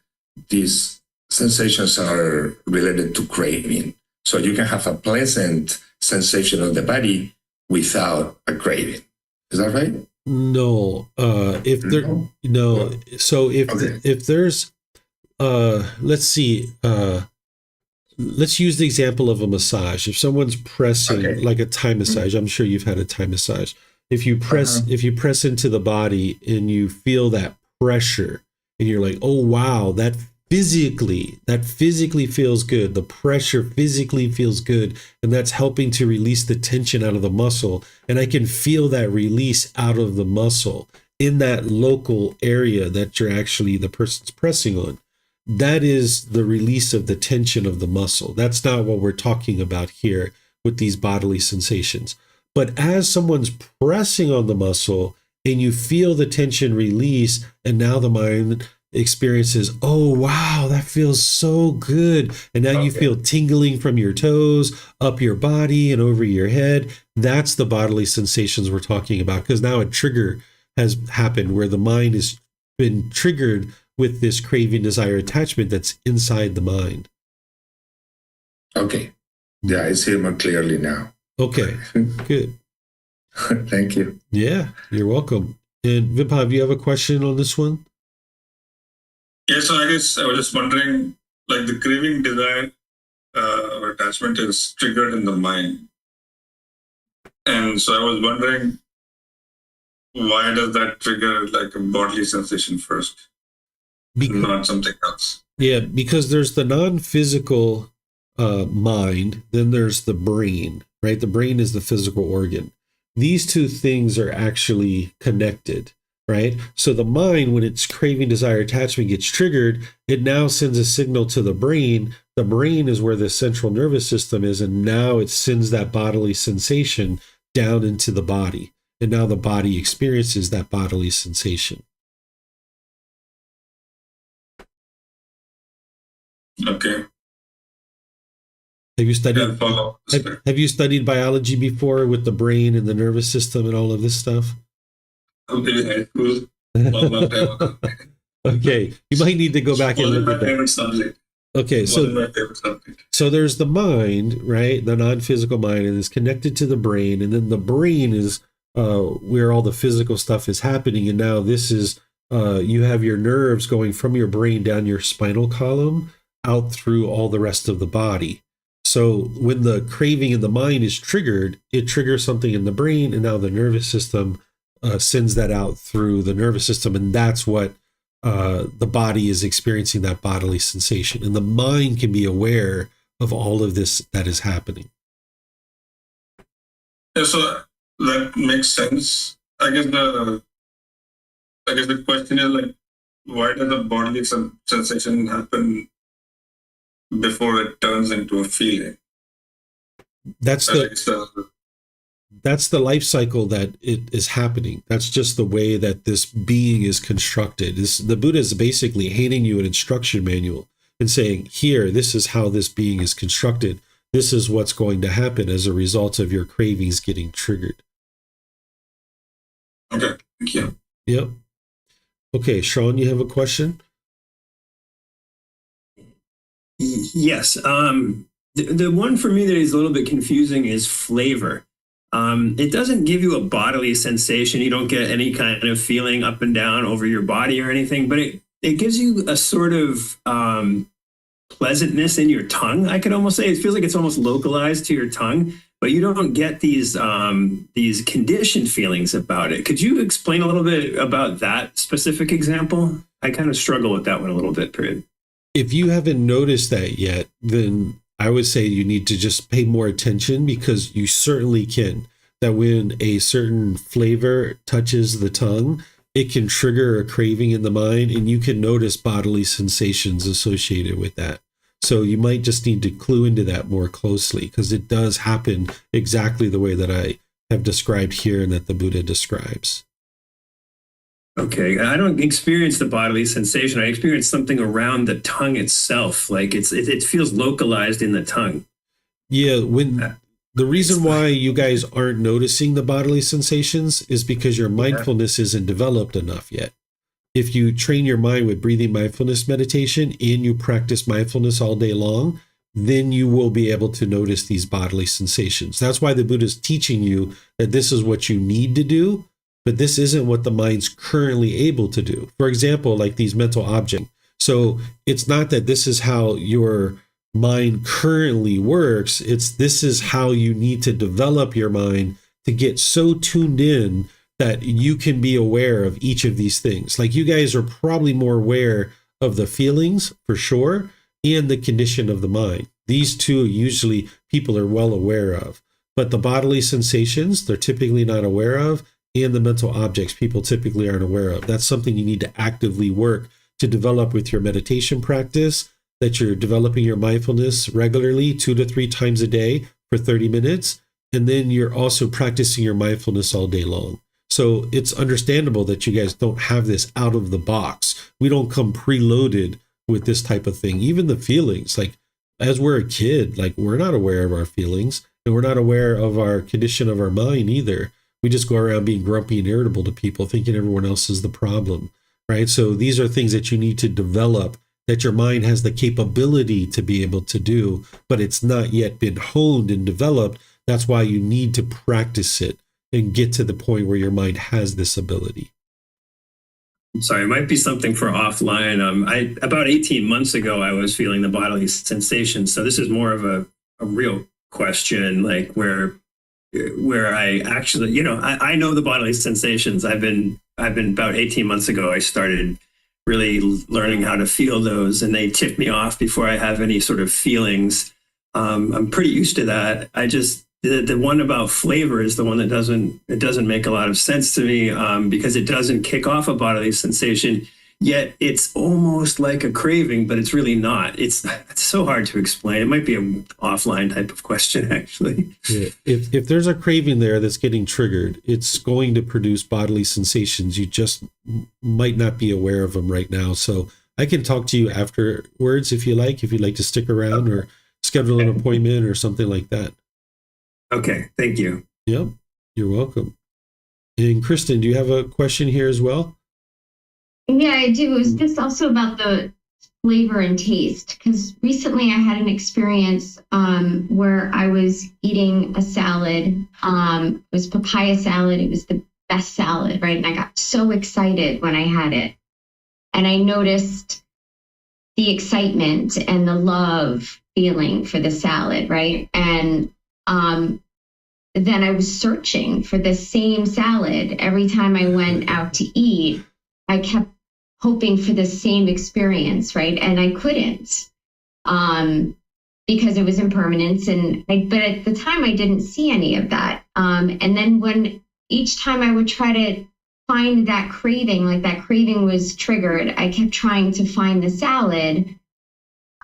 these sensations are related to craving. So you can have a pleasant sensation of the body without a craving. Is that right? No. If there no. So if there's let's see, let's use the example of a massage. If someone's pressing, like a Thai massage, I'm sure you've had a Thai massage. If you press into the body and you feel that pressure, and you're like, oh wow, that physically feels good. The pressure physically feels good, and that's helping to release the tension out of the muscle. And I can feel that release out of the muscle in that local area that you're actually, the person's pressing on. That is the release of the tension of the muscle. That's not what we're talking about here with these bodily sensations. But as someone's pressing on the muscle and you feel the tension release, and now the mind experiences, oh wow, that feels so good. And now you feel tingling from your toes, up your body and over your head. That's the bodily sensations we're talking about, because now a trigger has happened where the mind has been triggered with this craving, desire, attachment that's inside the mind. Okay. Yeah, I see it more clearly now. Okay, good. Thank you. Yeah, you're welcome. And Vibhav, do you have a question on this one? Yes, so I guess I was just wondering, like the craving, desire, or attachment is triggered in the mind. And so I was wondering, why does that trigger like a bodily sensation first, not something else? Yeah, because there's the non-physical mind, then there's the brain, right? The brain is the physical organ. These two things are actually connected, right? So the mind, when it's craving, desire, attachment gets triggered, it now sends a signal to the brain. The brain is where the central nervous system is, and now it sends that bodily sensation down into the body. And now the body experiences that bodily sensation. Okay. Have you studied biology before with the brain and the nervous system and all of this stuff? Long time ago. Okay, you might need to go back and look my at that. favorite subject. Okay, Wasn't my favorite subject. so there's the mind, right? The non-physical mind, and it's connected to the brain, and then the brain is where all the physical stuff is happening. And now this is you have your nerves going from your brain down your spinal column out through all the rest of the body. So when the craving in the mind is triggered, it triggers something in the brain, and now the nervous system sends that out through the nervous system, and that's what the body is experiencing, that bodily sensation. And the mind can be aware of all of this that is happening. Yeah, so that makes sense. I guess the question is like, why does the bodily sensation happen before it turns into a feeling? That's the life cycle that it is happening. That's just the way that this being is constructed. The Buddha is basically handing you an instruction manual and saying, here, this is how this being is constructed. This is what's going to happen as a result of your cravings getting triggered. Okay, thank you. Yep. Okay, Sean, you have a question? Yes. The one for me that is a little bit confusing is flavor. It doesn't give you a bodily sensation. You don't get any kind of feeling up and down over your body or anything, but it gives you a sort of pleasantness in your tongue. I could almost say it feels like it's almost localized to your tongue, but you don't get these conditioned feelings about it. Could you explain a little bit about that specific example? I kind of struggle with that one a little bit, period. If you haven't noticed that yet, then I would say you need to just pay more attention, because you certainly can. That when a certain flavor touches the tongue, it can trigger a craving in the mind, and you can notice bodily sensations associated with that. So you might just need to clue into that more closely, because it does happen exactly the way that I have described here and that the Buddha describes. Okay, I don't experience the bodily sensation. I experience something around the tongue itself. Like it feels localized in the tongue. Yeah, the reason why you guys aren't noticing the bodily sensations is because your mindfulness isn't developed enough yet. If you train your mind with breathing mindfulness meditation and you practice mindfulness all day long, then you will be able to notice these bodily sensations. That's why the Buddha is teaching you that this is what you need to do, but this isn't what the mind's currently able to do. For example, like these mental objects. So it's not that this is how your mind currently works. This is how you need to develop your mind to get so tuned in that you can be aware of each of these things. Like, you guys are probably more aware of the feelings for sure, and the condition of the mind. These two usually people are well aware of, but the bodily sensations they're typically not aware of, and the mental objects people typically aren't aware of. That's something you need to actively work to develop with your meditation practice, that you're developing your mindfulness regularly 2 to 3 times a day for 30 minutes. And then you're also practicing your mindfulness all day long. So it's understandable that you guys don't have this out of the box. We don't come preloaded with this type of thing. Even the feelings, like as we're a kid, like we're not aware of our feelings, and we're not aware of our condition of our mind either. We just go around being grumpy and irritable to people, thinking everyone else is the problem, right? So these are things that you need to develop, that your mind has the capability to be able to do, but it's not yet been honed and developed. That's why you need to practice it and get to the point where your mind has this ability. I'm sorry, it might be something for offline. About 18 months ago, I was feeling the bodily sensation. So this is more of a real question, like where I actually, I know the bodily sensations. I've been about 18 months ago, I started really learning how to feel those, and they tip me off before I have any sort of feelings. I'm pretty used to that. The one about flavor is the one that doesn't make a lot of sense to me, because it doesn't kick off a bodily sensation, yet it's almost like a craving, but it's really not. It's so hard to explain. It might be an offline type of question, actually. Yeah. If there's a craving there that's getting triggered, it's going to produce bodily sensations. You just might not be aware of them right now. So I can talk to you afterwards if you'd like to stick around or schedule an appointment or something like that. Okay, thank you. Yep, you're welcome. And Kristen, do you have a question here as well? Yeah, I do. It was just also about the flavor and taste, because recently I had an experience where I was eating a salad. It was papaya salad. It was the best salad, right? And I got so excited when I had it. And I noticed the excitement and the love feeling for the salad, right? And then I was searching for the same salad. Every time I went out to eat, I kept hoping for the same experience, right? And I couldn't because it was impermanence. But at the time, I didn't see any of that. And then when each time I would try to find that craving, like that craving was triggered, I kept trying to find the salad.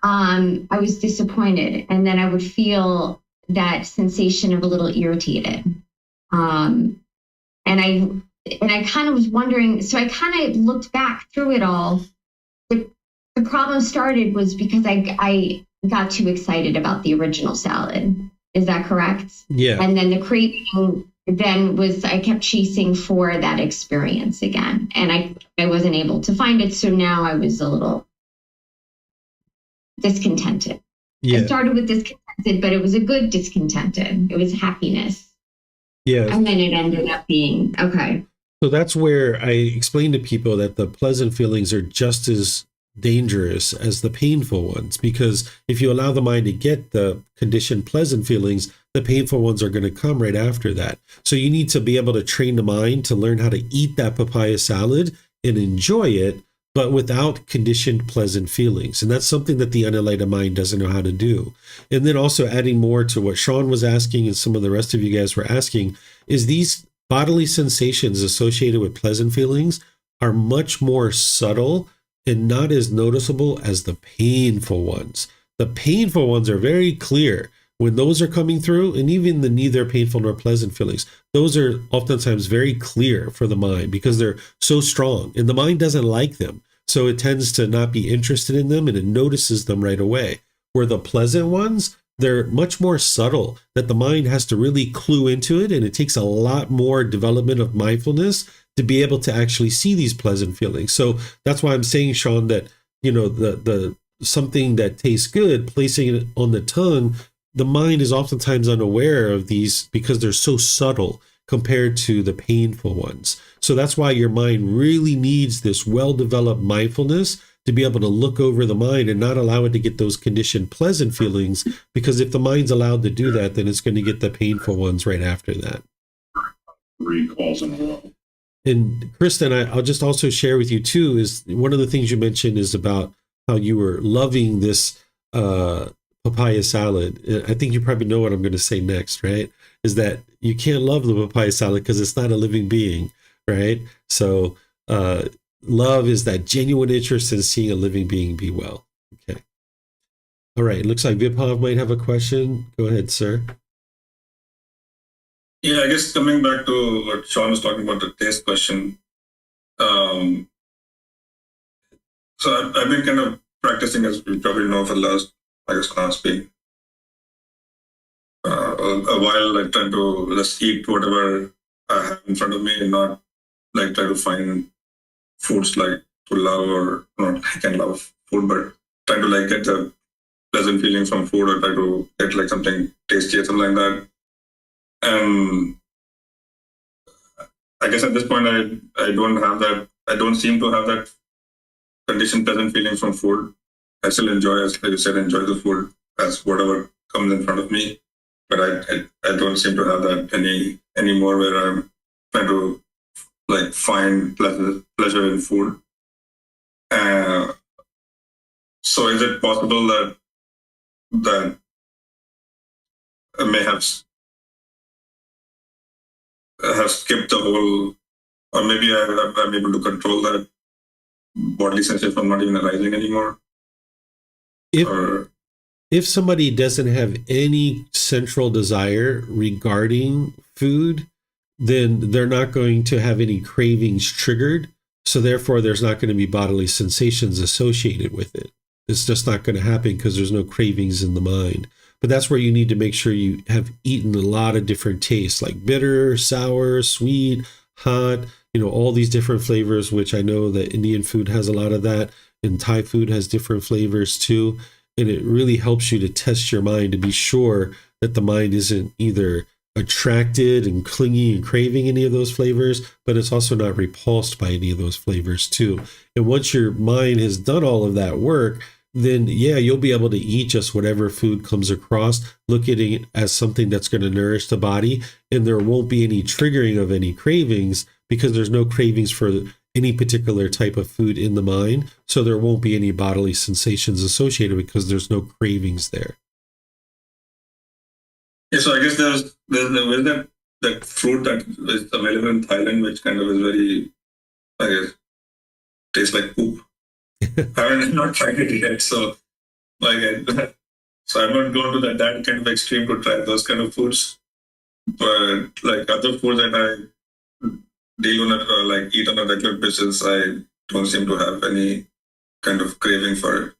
I was disappointed. And then I would feel that sensation of a little irritated. And I kind of was wondering, so I kind of looked back through it all. The problem started was because I got too excited about the original salad. Is that correct? Yeah. And then the craving then was, I kept chasing for that experience again. And I wasn't able to find it. So now I was a little discontented. Yeah. I started with discontented, but it was a good discontented. It was happiness. Yeah. And then it ended up being, okay. So that's where I explain to people that the pleasant feelings are just as dangerous as the painful ones, because if you allow the mind to get the conditioned pleasant feelings, the painful ones are going to come right after that. So you need to be able to train the mind to learn how to eat that papaya salad and enjoy it, but without conditioned pleasant feelings. And that's something that the unenlightened mind doesn't know how to do. And then also adding more to what Sean was asking and some of the rest of you guys were asking, is these bodily sensations associated with pleasant feelings are much more subtle and not as noticeable as the painful ones. The painful ones are very clear when those are coming through, and even the neither painful nor pleasant feelings, those are oftentimes very clear for the mind because they're so strong, and the mind doesn't like them. So it tends to not be interested in them, and it notices them right away. Where the pleasant ones, they're much more subtle, that the mind has to really clue into it, and it takes a lot more development of mindfulness to be able to actually see these pleasant feelings. So that's why I'm saying, Sean, that, you know, the something that tastes good, placing it on the tongue, the mind is oftentimes unaware of these because they're so subtle compared to the painful ones. So that's why your mind really needs this well-developed mindfulness to be able to look over the mind and not allow it to get those conditioned pleasant feelings, because if the mind's allowed to do that, then it's going to get the painful ones right after that. 3 calls in a row. And Kristen, I'll just also share with you too, is one of the things you mentioned is about how you were loving this papaya salad. I think you probably know what I'm going to say next, right? Is that you can't love the papaya salad because it's not a living being, right? So love is that genuine interest in seeing a living being be well. Okay. All right. It looks like Vibhav might have a question. Go ahead, sir. Yeah, I guess coming back to what Sean was talking about, the taste question. So I've been kind of practicing, as you probably know, for the last, I guess, last week. A while, I try to just eat whatever I have in front of me and not like try to find foods like to love, or not, I can love food, but try to like get the pleasant feeling from food, or try to get like something tasty or something like that. And I guess at this point, I don't have that. I don't seem to have that conditioned pleasant feeling from food. I still enjoy, as like you said, enjoy the food as whatever comes in front of me. But I don't seem to have that anymore, where I'm trying to like find pleasure in food. So is it possible that I may have skipped the whole, or maybe I'm able to control that bodily sensation from not even arising anymore? If somebody doesn't have any central desire regarding food, then they're not going to have any cravings triggered. So therefore, there's not going to be bodily sensations associated with it. It's just not going to happen because there's no cravings in the mind. But that's where you need to make sure you have eaten a lot of different tastes, like bitter, sour, sweet, hot, all these different flavors, which I know that Indian food has a lot of that, and Thai food has different flavors too. And it really helps you to test your mind to be sure that the mind isn't either attracted and clingy and craving any of those flavors, but it's also not repulsed by any of those flavors too. And once your mind has done all of that work, then yeah, you'll be able to eat just whatever food comes across, look at it as something that's going to nourish the body, and there won't be any triggering of any cravings because there's no cravings for any particular type of food in the mind. So there won't be any bodily sensations associated because there's no cravings there. Yeah, so I guess there's that fruit that is available in Thailand, which kind of is very, I guess, tastes like poop. I haven't not tried it yet, so so I'm not going to that kind of extreme to try those kind of foods. But like other foods that I deal on it, eat on a regular basis, I don't seem to have any kind of craving for it.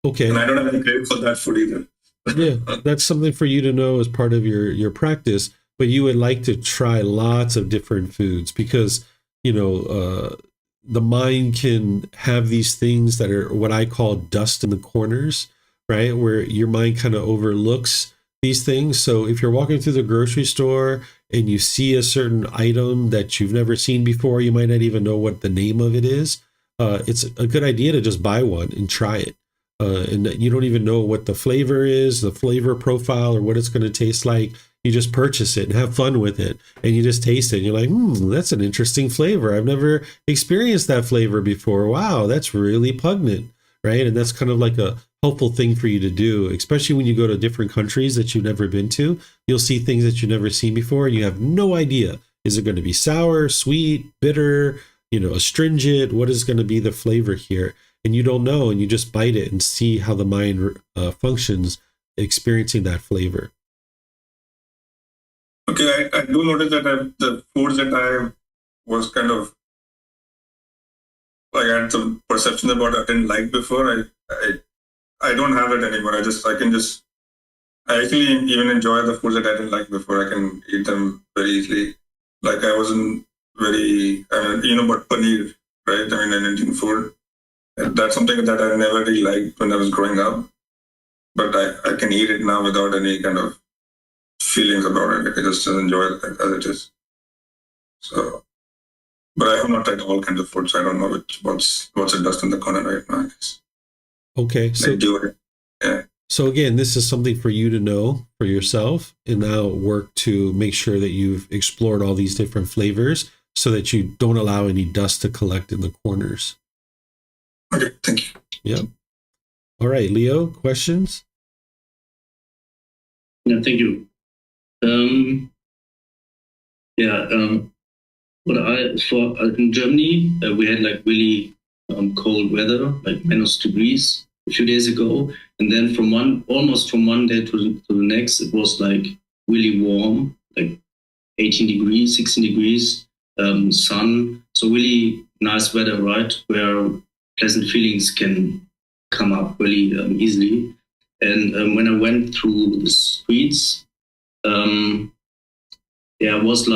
Okay. And I don't have any craving for that food either. Yeah, that's something for you to know as part of your practice. But you would like to try lots of different foods because the mind can have these things that are what I call dust in the corners, right? Where your mind kind of overlooks these things. So if you're walking through the grocery store and you see a certain item that you've never seen before, you might not even know what the name of it is. It's a good idea to just buy one and try it. And you don't even know what the flavor is, the flavor profile, or what it's going to taste like. You just purchase it and have fun with it. And you just taste it. And you're like, that's an interesting flavor. I've never experienced that flavor before. Wow, that's really pungent, right? And that's kind of like a helpful thing for you to do, especially when you go to different countries that you've never been to. You'll see things that you've never seen before. And you have no idea. Is it going to be sour, sweet, bitter, astringent? What is going to be the flavor here? And you don't know, and you just bite it and see how the mind functions experiencing that flavor. Okay, I do notice that the foods that I was kind of I had some perception about I didn't like before. I don't have it anymore. I actually even enjoy the foods that I didn't like before. I can eat them very easily. Like I wasn't very, about paneer, right? I mean, an Indian food. That's something that I never really liked when I was growing up, but I can eat it now without any kind of feelings about it. I just enjoy it as it is. So, but I have not tried all kinds of foods. I don't know what's it dust in the corner right now, I guess. Okay, so yeah. So again, this is something for you to know for yourself, and now work to make sure that you've explored all these different flavors so that you don't allow any dust to collect in the corners. Okay, thank you. Yep. All right, Leo, questions? Yeah, thank you. In Germany, we had like really cold weather, like -degrees a few days ago, and then almost from one day to the next, it was like really warm, like 18 degrees, 16 degrees, sun. So really nice weather, right? Where pleasant feelings can come up really easily. And when I went through the streets, it was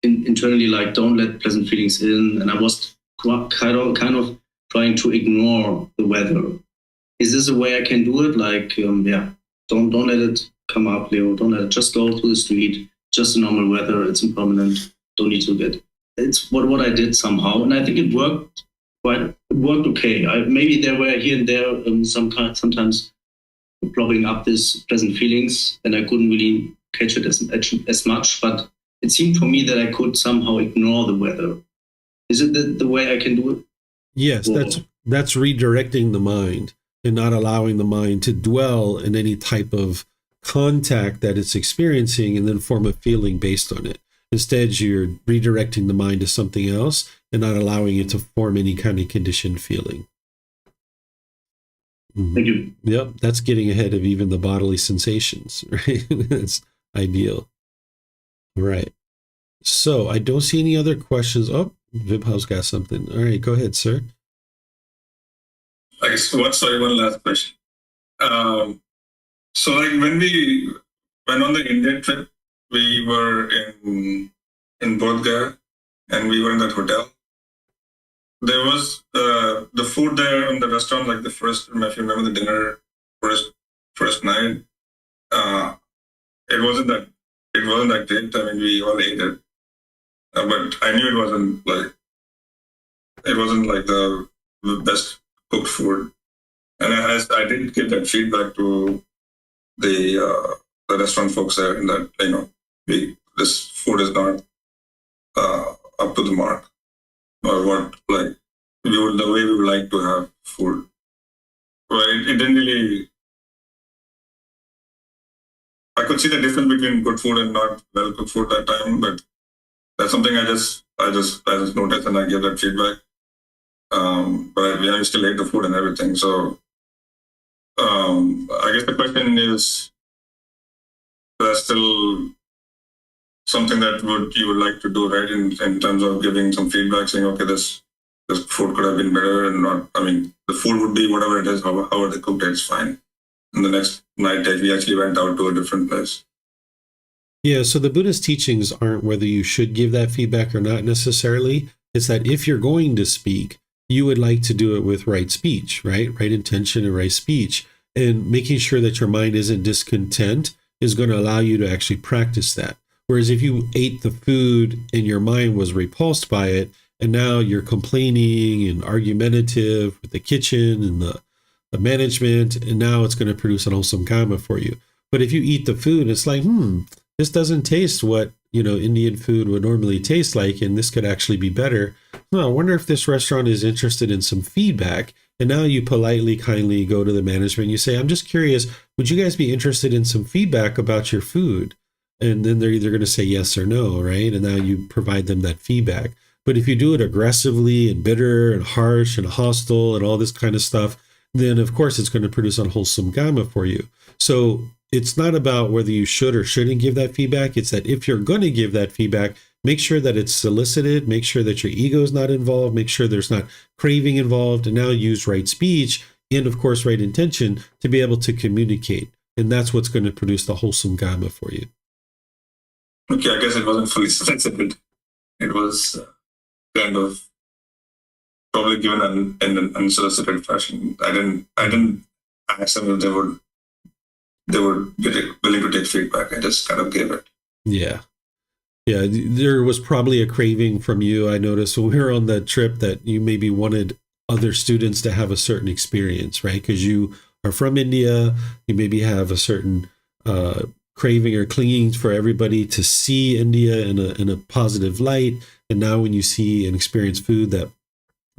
internally like, don't let pleasant feelings in. And I was kind of trying to ignore the weather. Is this a way I can do it? Like, don't let it come up, Leo. Don't let it just go through the street. Just the normal weather. It's impermanent. Don't need to get. It's what I did somehow, and I think it worked. It worked okay. Maybe there were here and there sometimes plopping up these pleasant feelings, and I couldn't really catch it as much. But it seemed for me that I could somehow ignore the weather. Is it the way I can do it? Yes, that's redirecting the mind and not allowing the mind to dwell in any type of contact that it's experiencing and then form a feeling based on it. Instead, you're redirecting the mind to something else and not allowing it to form any kind of conditioned feeling. Mm-hmm. Thank you. Yep, that's getting ahead of even the bodily sensations, right? That's ideal. Right. So I don't see any other questions. Oh, Vibhav's got something. All right, go ahead, sir. I guess one last question. So like when we went on the India trip, we were in Bodh Gaya, and we were in that hotel. There was the food there in the restaurant, like the first, if you remember the dinner first night. It wasn't that great. I mean, we all ate it, but I knew it wasn't like the best cooked food. And I did give that feedback to the restaurant folks there, in that, you know, this food is not up to the mark, or what, like, the way we would like to have food. Well, it didn't really. I could see the difference between good food and not well cooked food that time, but that's something I just noticed, and I gave that feedback. But we still ate the food and everything. So I guess the question is, that's still something that you would like to do, right? In terms of giving some feedback, saying, okay, this food could have been better, and not. I mean, the food would be whatever it is, however they cooked it, it's fine. And the next night, we actually went out to a different place. Yeah, so the Buddhist teachings aren't whether you should give that feedback or not necessarily. It's that if you're going to speak, you would like to do it with right speech, right? Right intention and right speech. And making sure that your mind isn't discontent is going to allow you to actually practice that. Whereas if you ate the food and your mind was repulsed by it, and now you're complaining and argumentative with the kitchen and the management, and now it's going to produce unwholesome karma for you. But if you eat the food, it's like, this doesn't taste what, you know, Indian food would normally taste like, and this could actually be better. I wonder if this restaurant is interested in some feedback. And now you politely, kindly go to the management. You say, I'm just curious, would you guys be interested in some feedback about your food? And then they're either going to say yes or no, right? And now you provide them that feedback. But if you do it aggressively and bitter and harsh and hostile and all this kind of stuff, then of course it's going to produce unwholesome karma for you. So it's not about whether you should or shouldn't give that feedback. It's that if you're going to give that feedback, make sure that it's solicited, make sure that your ego is not involved, make sure there's not craving involved, and now use right speech and of course right intention to be able to communicate. And that's what's going to produce the wholesome karma for you. Okay, I guess it wasn't fully solicited. It was kind of probably given in an unsolicited fashion. I didn't ask them if they would be willing to take feedback. I just kind of gave it. Yeah, there was probably a craving from you. I noticed when we were on that trip that you maybe wanted other students to have a certain experience, right? Because you are from India, you maybe have a certain craving or clinging for everybody to see India in a positive light. And now when you see and experience food that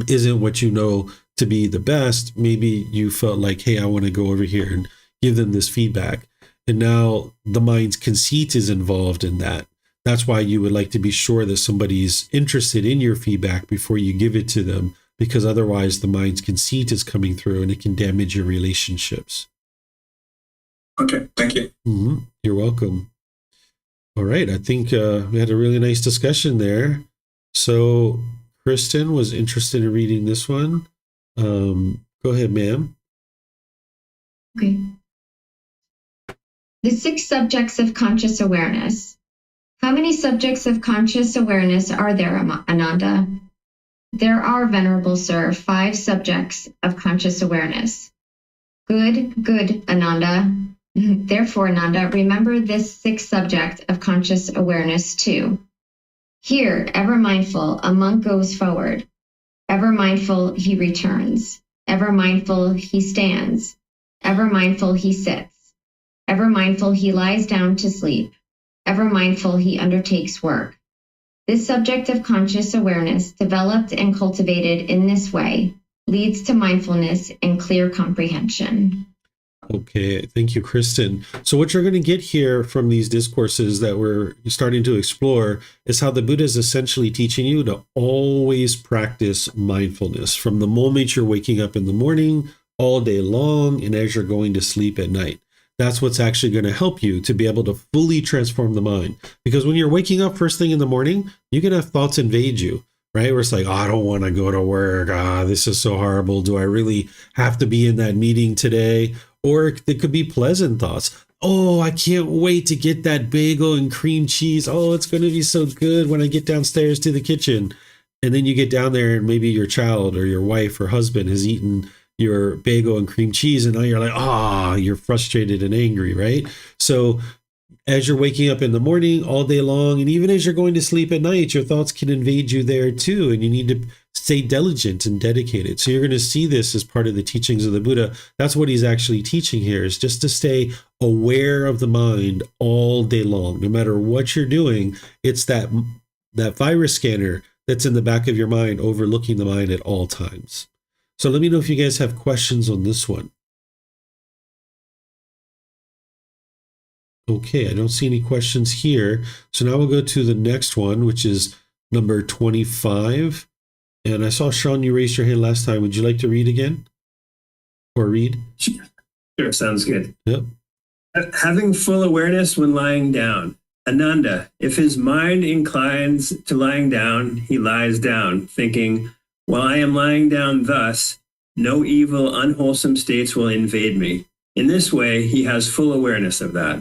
isn't what you know to be the best, maybe you felt like, hey, I want to go over here and give them this feedback. And now the mind's conceit is involved in that. That's why you would like to be sure that somebody's interested in your feedback before you give it to them, because otherwise the mind's conceit is coming through and it can damage your relationships. Okay, thank you. You're welcome. All right, I think we had a really nice discussion there. So Kristen was interested in reading this one. Go ahead, ma'am. Okay. The 6 subjects of conscious awareness. How many subjects of conscious awareness are there, Ananda? There are, Venerable Sir, 5 subjects of conscious awareness. Good, Ananda. Therefore, Ananda, remember this 6th subject of conscious awareness too. Here, ever mindful, a monk goes forward. Ever mindful, he returns. Ever mindful, he stands. Ever mindful, he sits. Ever mindful, he lies down to sleep. Ever mindful, he undertakes work. This subject of conscious awareness, developed and cultivated in this way, leads to mindfulness and clear comprehension. Okay, thank you, Kristen. So what you're going to get here from these discourses that we're starting to explore is how the Buddha is essentially teaching you to always practice mindfulness from the moment you're waking up in the morning, all day long, and as you're going to sleep at night. That's what's actually going to help you to be able to fully transform the mind. Because when you're waking up first thing in the morning, you can have thoughts invade you, right? Where it's like, oh, I don't want to go to work. This is so horrible. Do I really have to be in that meeting today? Or it could be pleasant thoughts. oh, I can't wait to get that bagel and cream cheese. Oh, it's going to be so good when I get downstairs to the kitchen. And then you get down there and maybe your child or your wife or husband has eaten your bagel and cream cheese. And now you're like, you're frustrated and angry, right? So as you're waking up in the morning all day long, and even as you're going to sleep at night, your thoughts can invade you there too. And you need to stay diligent and dedicated. So you're going to see this as part of the teachings of the Buddha. That's what he's actually teaching here, is just to stay aware of the mind all day long. No matter what you're doing, it's that virus scanner that's in the back of your mind, overlooking the mind at all times. So let me know if you guys have questions on this one. Okay, I don't see any questions here. So now we'll go to the next one, which is number 25. And I saw, Sean, you raised your hand last time. Would you like to read again? Or read? Sure, sounds good. Yep. Having full awareness when lying down. Ananda, if his mind inclines to lying down, he lies down, thinking, while I am lying down thus, no evil, unwholesome states will invade me. In this way, he has full awareness of that.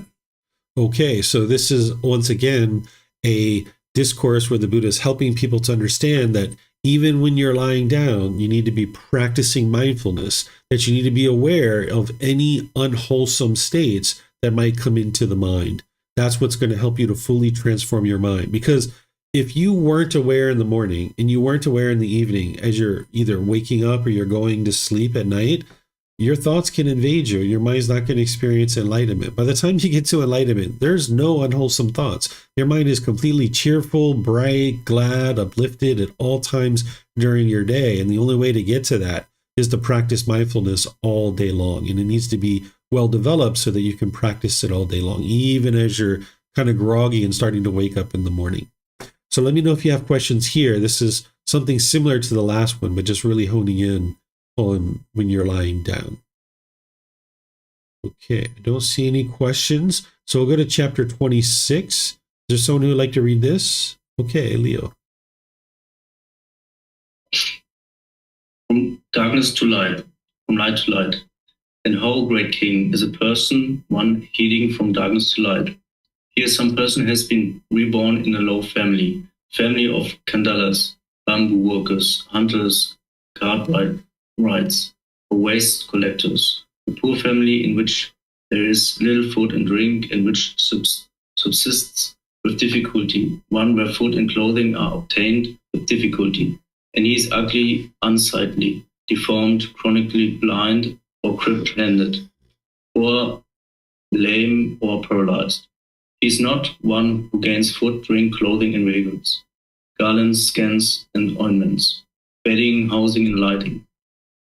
Okay, so this is once again a discourse where the Buddha is helping people to understand that even when you're lying down, you need to be practicing mindfulness, that you need to be aware of any unwholesome states that might come into the mind. That's what's going to help you to fully transform your mind. Because if you weren't aware in the morning and you weren't aware in the evening as you're either waking up or you're going to sleep at night, your thoughts can invade you. Your mind's not going to experience enlightenment. By the time you get to enlightenment, there's no unwholesome thoughts. Your mind is completely cheerful, bright, glad, uplifted at all times during your day. And the only way to get to that is to practice mindfulness all day long. And it needs to be well developed so that you can practice it all day long, even as you're kind of groggy and starting to wake up in the morning. So let me know if you have questions here. This is something similar to the last one, but just really honing in on when you're lying down. Okay, I don't see any questions. So we'll go to chapter 26. Is there someone who would like to read this? Okay, Leo. From darkness to light, from light to light. And how, great king, is a person, one heeding from darkness to light. Here some person has been reborn in a low family of kandalas, bamboo workers, hunters, cartwrights, or waste collectors. A poor family in which there is little food and drink, and which subsists with difficulty, one where food and clothing are obtained with difficulty, and he is ugly, unsightly, deformed, chronically blind, or crippled-handed, or lame, or paralyzed. He is not one who gains food, drink, clothing, and vehicles, garlands, skins, and ointments, bedding, housing, and lighting.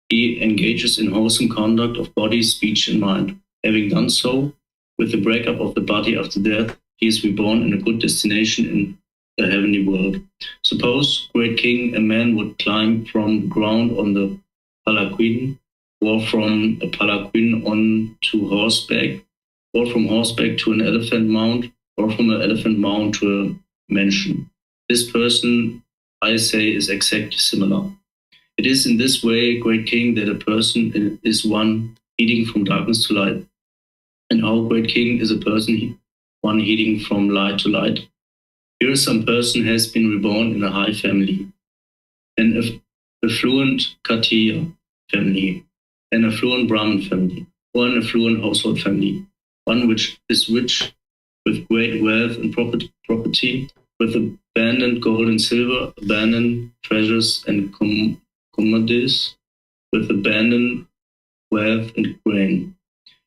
He engages in wholesome conduct of body, speech, and mind. Having done so, with the breakup of the body after death, he is reborn in a good destination in the heavenly world. Suppose, great king, a man would climb from the ground on the palanquin, or from a palanquin on to horseback, or from horseback to an elephant mount, or from an elephant mount to a mansion. This person, I say, is exactly similar. It is in this way, great king, that a person is one heeding from darkness to light. And our great king is a person, one heeding from light to light. Here some person has been reborn in a high family, an affluent Katiya family, an affluent Brahmin family, or an affluent household family, one which is rich with great wealth and property, with abundant gold and silver, abundant treasures and commodities, with abundant wealth and grain.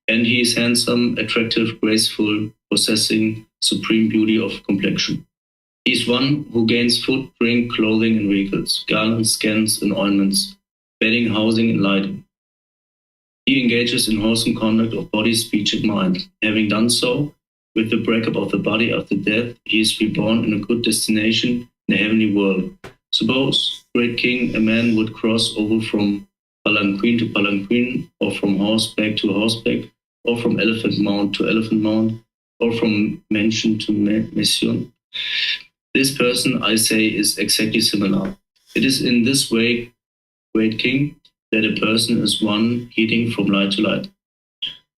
And he is handsome, attractive, graceful, possessing supreme beauty of complexion. He is one who gains food, drink, clothing, and vehicles, garlands, skins, and ornaments, bedding, housing, and lighting. He engages in wholesome conduct of body, speech, and mind. Having done so, with the breakup of the body after death, he is reborn in a good destination in the heavenly world. Suppose, great king, a man would cross over from palanquin to palanquin, or from horseback to horseback, or from elephant mount to elephant mount, or from mansion to mansion. This person, I say, is exactly similar. It is in this way, great king, that a person is one heeding from light to light.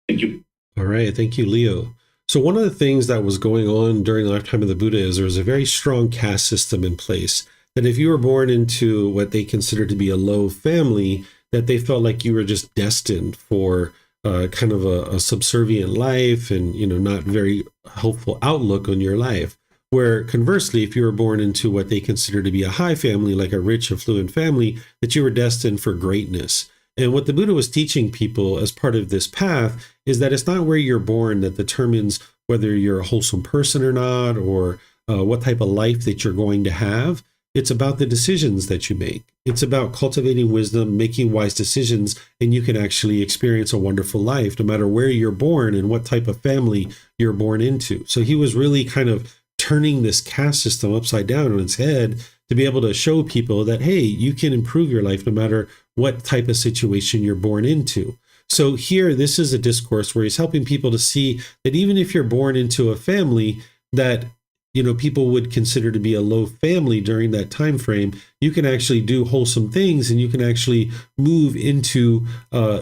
Thank you. All right. Thank you, Leo. So one of the things that was going on during the lifetime of the Buddha is there was a very strong caste system in place. That if you were born into what they considered to be a low family, that they felt like you were just destined for kind of a subservient life and, not very helpful outlook on your life. Where conversely, if you were born into what they consider to be a high family, like a rich, affluent family, that you were destined for greatness. And what the Buddha was teaching people as part of this path is that it's not where you're born that determines whether you're a wholesome person or not, or what type of life that you're going to have. It's about the decisions that you make. It's about cultivating wisdom, making wise decisions, and you can actually experience a wonderful life no matter where you're born and what type of family you're born into. So he was really kind of turning this caste system upside down on its head to be able to show people that, hey, you can improve your life no matter what type of situation you're born into. So here, this is a discourse where he's helping people to see that even if you're born into a family that people would consider to be a low family during that time frame, you can actually do wholesome things and you can actually move into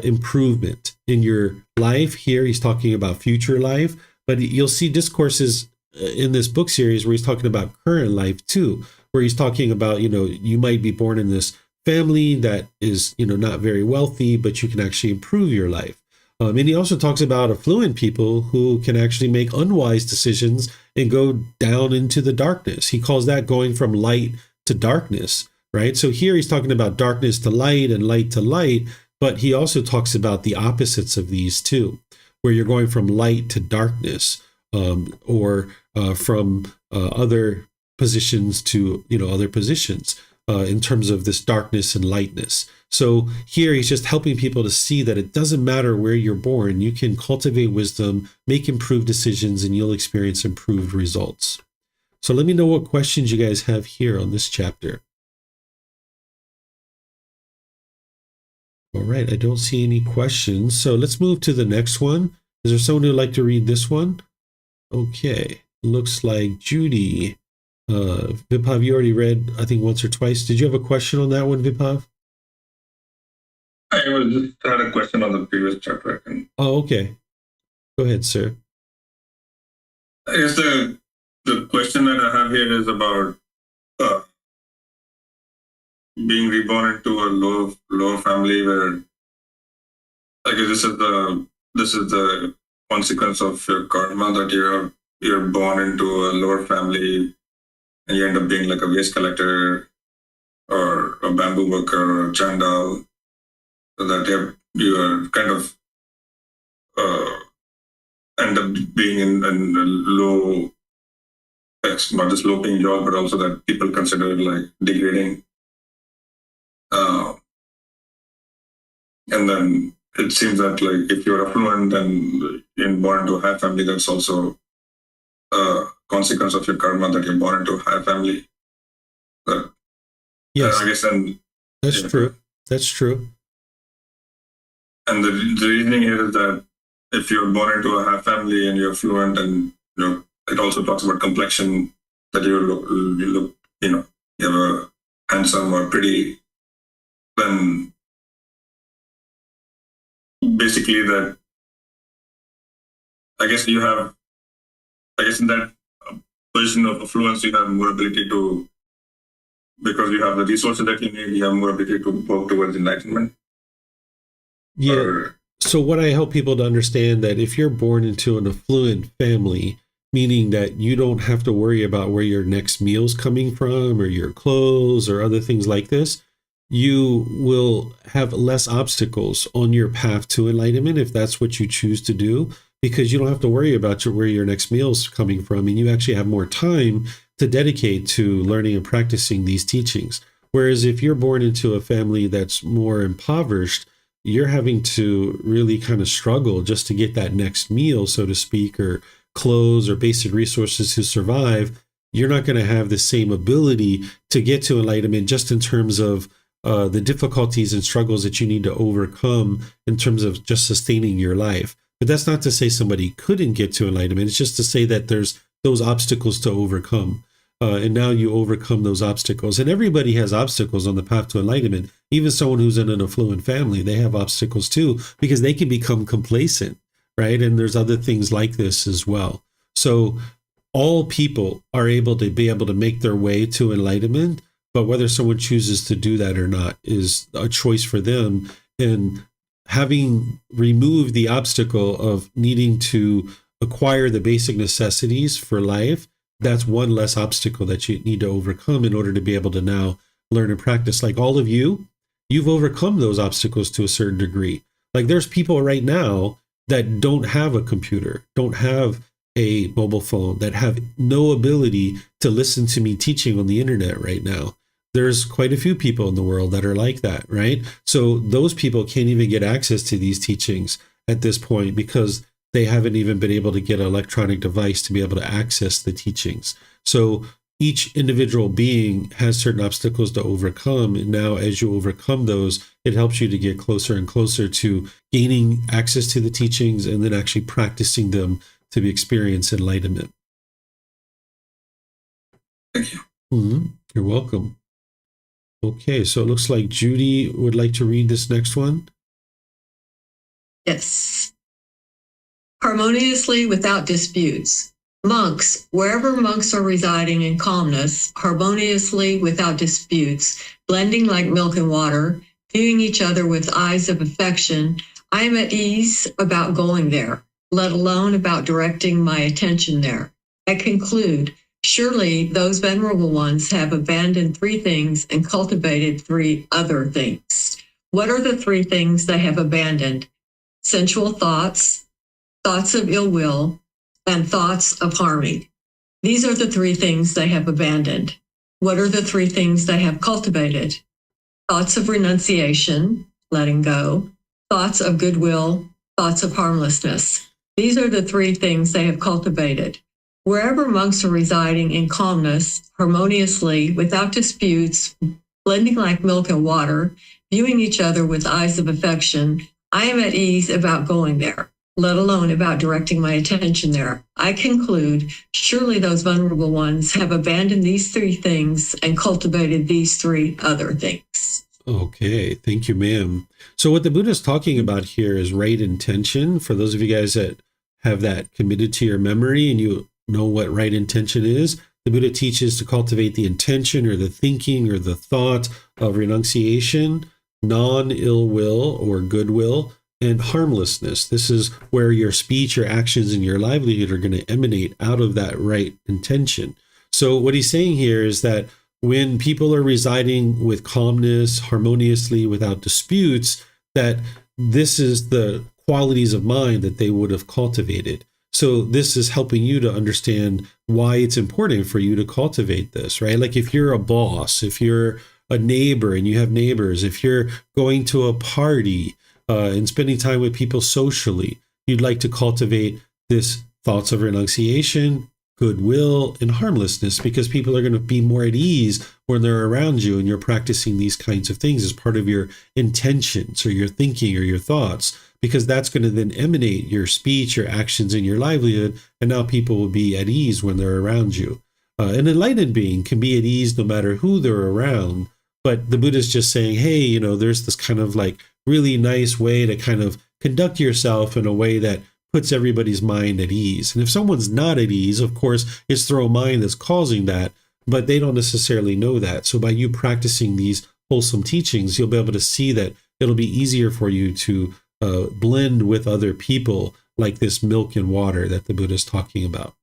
improvement in your life. Here he's talking about future life, but you'll see discourses in this book series where he's talking about current life too, where he's talking about, you might be born in this family that is, not very wealthy, but you can actually improve your life. And he also talks about affluent people who can actually make unwise decisions and go down into the darkness. He calls that going from light to darkness, right? So here he's talking about darkness to light and light to light, but he also talks about the opposites of these too, where you're going from light to darkness, or from other positions to other positions in terms of this darkness and lightness. So here he's just helping people to see that it doesn't matter where you're born. You can cultivate wisdom, make improved decisions, and you'll experience improved results. So let me know what questions you guys have here on this chapter. All right, I don't see any questions. So let's move to the next one. Is there someone who'd like to read this one? Okay, looks like Judy. Vibhav, you already read, I think, once or twice. Did you have a question on that one, Vibhav? I was just had a question on the previous chapter. Oh, okay. Go ahead, sir. I guess the question that I have here is about being reborn into a low family, where I guess this is the consequence of your karma, that you're born into a lower family and you end up being like a waste collector or a bamboo worker or a chandal, so that you are kind of end up being in a low, not just low paying job, but also that people consider like degrading. And then it seems that like if you're affluent and you're born into a high family, that's also a consequence of your karma, that you're born into a high family. But yes, I guess then that's true. That's true. And the reasoning here is that if you're born into a high family and you're affluent, and it also talks about complexion, that you look, you have a handsome or pretty, then basically that I guess in that position of affluence, you have more ability to, because you have the resources that you need, you have more ability to work towards enlightenment. Yeah. So what I help people to understand, that if you're born into an affluent family, meaning that you don't have to worry about where your next meal's coming from or your clothes or other things like this, you will have less obstacles on your path to enlightenment if that's what you choose to do, because you don't have to worry about where your next meal's coming from, and you actually have more time to dedicate to learning and practicing these teachings. Whereas if you're born into a family that's more impoverished, you're having to really kind of struggle just to get that next meal, so to speak, or clothes or basic resources to survive. You're not going to have the same ability to get to enlightenment, just in terms of the difficulties and struggles that you need to overcome in terms of just sustaining your life. But that's not to say somebody couldn't get to enlightenment. It's just to say that there's those obstacles to overcome. And now you overcome those obstacles. And everybody has obstacles on the path to enlightenment. Even someone who's in an affluent family, they have obstacles too, because they can become complacent, right? And there's other things like this as well. So all people are able to make their way to enlightenment, but whether someone chooses to do that or not is a choice for them. And having removed the obstacle of needing to acquire the basic necessities for life, that's one less obstacle that you need to overcome in order to be able to now learn and practice. Like all of you, you've overcome those obstacles to a certain degree. Like there's people right now that don't have a computer, don't have a mobile phone, that have no ability to listen to me teaching on the internet right now. There's quite a few people in the world that are like that, right? So those people can't even get access to these teachings at this point because they haven't even been able to get an electronic device to be able to access the teachings. So each individual being has certain obstacles to overcome. And now as you overcome those, it helps you to get closer and closer to gaining access to the teachings and then actually practicing them to experience enlightenment. Thank you. Mm-hmm. You're welcome. Okay, so it looks like Judy would like to read this next one. Yes. Harmoniously without disputes. Monks, wherever monks are residing in calmness, harmoniously without disputes, blending like milk and water, viewing each other with eyes of affection, I am at ease about going there, let alone about directing my attention there. I conclude, surely those venerable ones have abandoned three things and cultivated three other things. What are the three things they have abandoned? Sensual thoughts, thoughts of ill will, and thoughts of harming. These are the three things they have abandoned. What are the three things they have cultivated? Thoughts of renunciation, letting go, thoughts of goodwill, thoughts of harmlessness. These are the three things they have cultivated. Wherever monks are residing in calmness, harmoniously, without disputes, blending like milk and water, viewing each other with eyes of affection, I am at ease about going there, let alone about directing my attention there. I conclude, surely those vulnerable ones have abandoned these three things and cultivated these three other things. Okay, thank you, ma'am. So what the Buddha is talking about here is right intention. For those of you guys that have that committed to your memory and you know what right intention is, the Buddha teaches to cultivate the intention or the thinking or the thought of renunciation, non-ill will or goodwill, and harmlessness. This is where your speech, your actions, and your livelihood are going to emanate out of that right intention. So what he's saying here is that when people are residing with calmness, harmoniously, without disputes, that this is the qualities of mind that they would have cultivated. So this is helping you to understand why it's important for you to cultivate this, right? Like if you're a boss, if you're a neighbor and you have neighbors, if you're going to a party and spending time with people socially, you'd like to cultivate this thoughts of renunciation, goodwill, and harmlessness, because people are going to be more at ease when they're around you and you're practicing these kinds of things as part of your intentions or your thinking or your thoughts, because that's going to then emanate your speech, your actions, and your livelihood. And now people will be at ease when they're around you. An enlightened being can be at ease no matter who they're around. But the Buddha is just saying, hey, there's this kind of like really nice way to kind of conduct yourself in a way that puts everybody's mind at ease. And if someone's not at ease, of course, it's their own mind that's causing that, but they don't necessarily know that. So by you practicing these wholesome teachings, you'll be able to see that it'll be easier for you to blend with other people like this milk and water that the Buddha is talking about.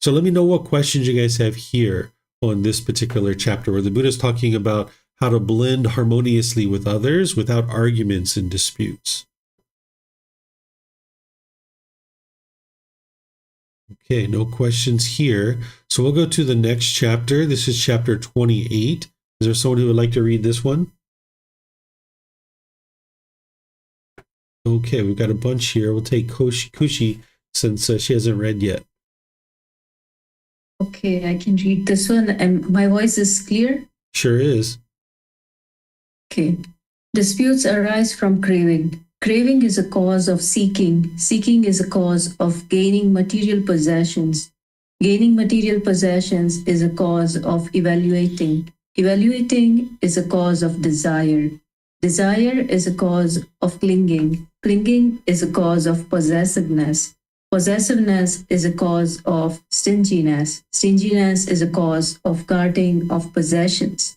So let me know what questions you guys have here on this particular chapter where the Buddha is talking about how to blend harmoniously with others without arguments and disputes. Okay, no questions here. So we'll go to the next chapter. This is chapter 28. Is there someone who would like to read this one? Okay, we've got a bunch here. We'll take Kushi since she hasn't read yet. Okay, I can read this one. And my voice is clear? Sure is. Okay. Disputes arise from craving. Craving is a cause of seeking. Seeking is a cause of gaining material possessions. Gaining material possessions is a cause of evaluating. Evaluating is a cause of desire. Desire is a cause of clinging. Clinging is a cause of possessiveness. Possessiveness is a cause of stinginess. Stinginess is a cause of guarding of possessions.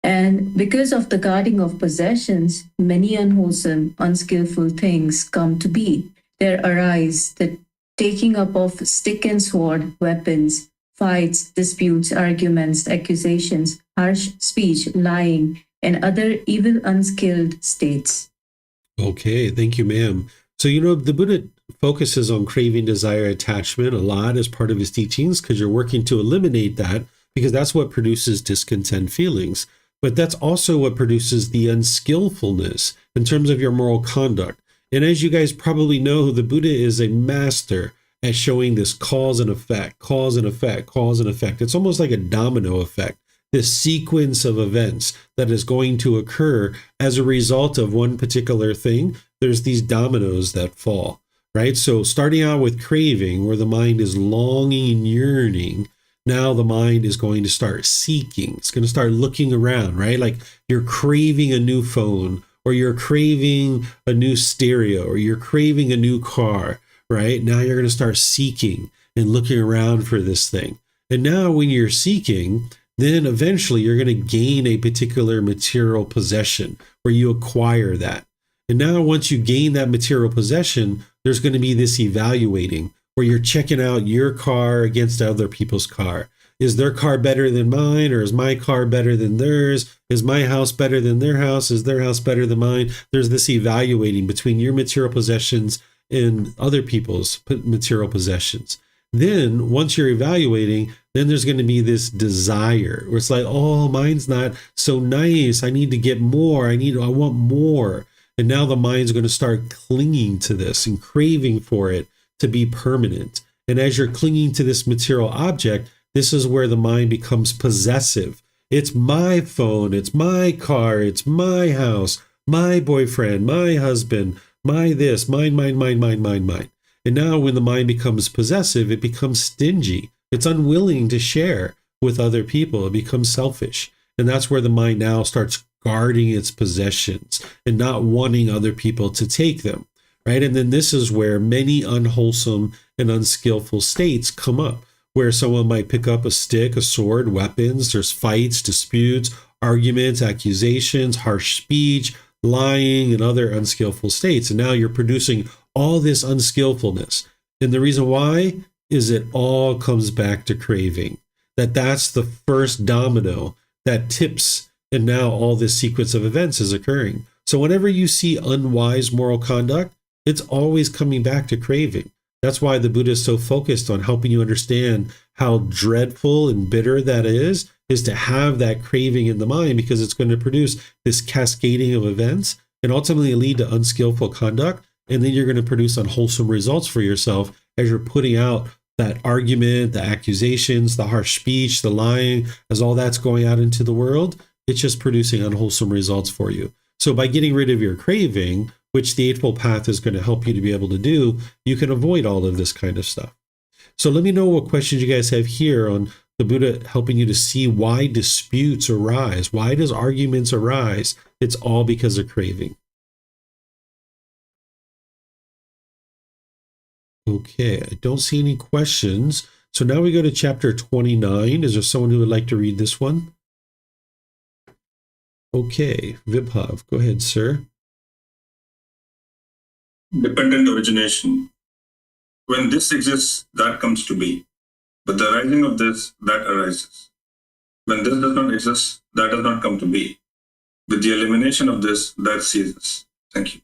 And because of the guarding of possessions, many unwholesome, unskillful things come to be. There arise the taking up of stick and sword, weapons, fights, disputes, arguments, accusations, harsh speech, lying, and other evil, unskilled states. Okay, thank you, ma'am. So, the Buddha focuses on craving, desire, attachment a lot as part of his teachings because you're working to eliminate that because that's what produces discontent feelings. But that's also what produces the unskillfulness in terms of your moral conduct. And as you guys probably know, the Buddha is a master at showing this cause and effect, cause and effect, cause and effect. It's almost like a domino effect, this sequence of events that is going to occur as a result of one particular thing. There's these dominoes that fall, right? So starting out with craving, where the mind is longing and yearning, now the mind is going to start seeking. It's going to start looking around, right? Like you're craving a new phone, or you're craving a new stereo, or you're craving a new car, right? Now you're going to start seeking and looking around for this thing. And now when you're seeking, then eventually you're going to gain a particular material possession where you acquire that. And now once you gain that material possession, there's going to be this evaluating where you're checking out your car against other people's car. Is their car better than mine, or is my car better than theirs? Is my house better than their house? Is their house better than mine? There's this evaluating between your material possessions and other people's material possessions. Then once you're evaluating, then there's going to be this desire where it's like, oh, mine's not so nice. I need to get more. I want more. And now the mind's going to start clinging to this and craving for it to be permanent. And as you're clinging to this material object, this is where the mind becomes possessive. It's my phone, it's my car, it's my house, my boyfriend, my husband, my this, mine. And now when the mind becomes possessive, it becomes stingy. It's unwilling to share with other people. It becomes selfish. And that's where the mind now starts guarding its possessions and not wanting other people to take them, right? And then this is where many unwholesome and unskillful states come up, where someone might pick up a stick, a sword, weapons, there's fights, disputes, arguments, accusations, harsh speech, lying, and other unskillful states. And now you're producing all this unskillfulness. And the reason why is it all comes back to craving. That's the first domino that tips, and now all this sequence of events is occurring. So whenever you see unwise moral conduct, it's always coming back to craving. That's why the Buddha is so focused on helping you understand how dreadful and bitter that is to have that craving in the mind, because it's going to produce this cascading of events and ultimately lead to unskillful conduct. And then you're going to produce unwholesome results for yourself as you're putting out that argument, the accusations, the harsh speech, the lying, as all that's going out into the world, it's just producing unwholesome results for you. So by getting rid of your craving, which the Eightfold Path is going to help you to be able to do, you can avoid all of this kind of stuff. So let me know what questions you guys have here on the Buddha helping you to see why disputes arise. Why does arguments arise? It's all because of craving. Okay, I don't see any questions. So now we go to chapter 29. Is there someone who would like to read this one? Okay, Vibhav, go ahead, sir. Dependent origination. When this exists, that comes to be. With the arising of this, that arises. When this does not exist, that does not come to be. With the elimination of this, that ceases. Thank you.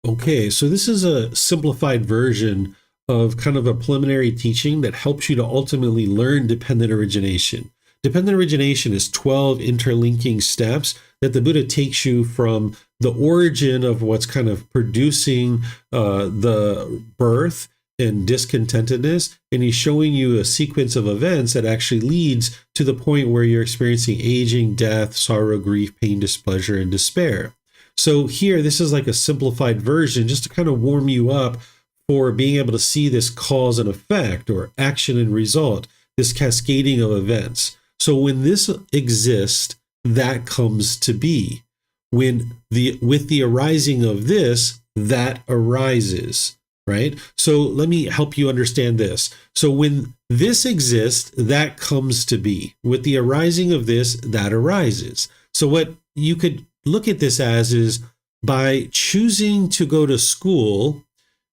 Okay, so this is a simplified version of kind of a preliminary teaching that helps you to ultimately learn dependent origination. Dependent origination is 12 interlinking steps that the Buddha takes you from the origin of what's kind of producing the birth and discontentedness, and he's showing you a sequence of events that actually leads to the point where you're experiencing aging, death, sorrow, grief, pain, displeasure, and despair. So here, this is like a simplified version just to kind of warm you up for being able to see this cause and effect, or action and result, this cascading of events. So when this exists, that comes to be. With the arising of this, that arises, right? So let me help you understand this. So when this exists, that comes to be. With the arising of this, that arises. So what you could look at this as is, by choosing to go to school,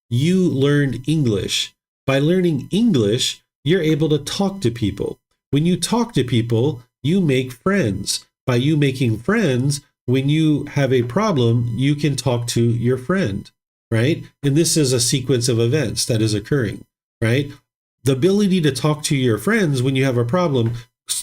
you learned English. By learning English, you're able to talk to people. When you talk to people, you make friends. By you making friends, when you have a problem, you can talk to your friend, right? And this is a sequence of events that is occurring, right? The ability to talk to your friends when you have a problem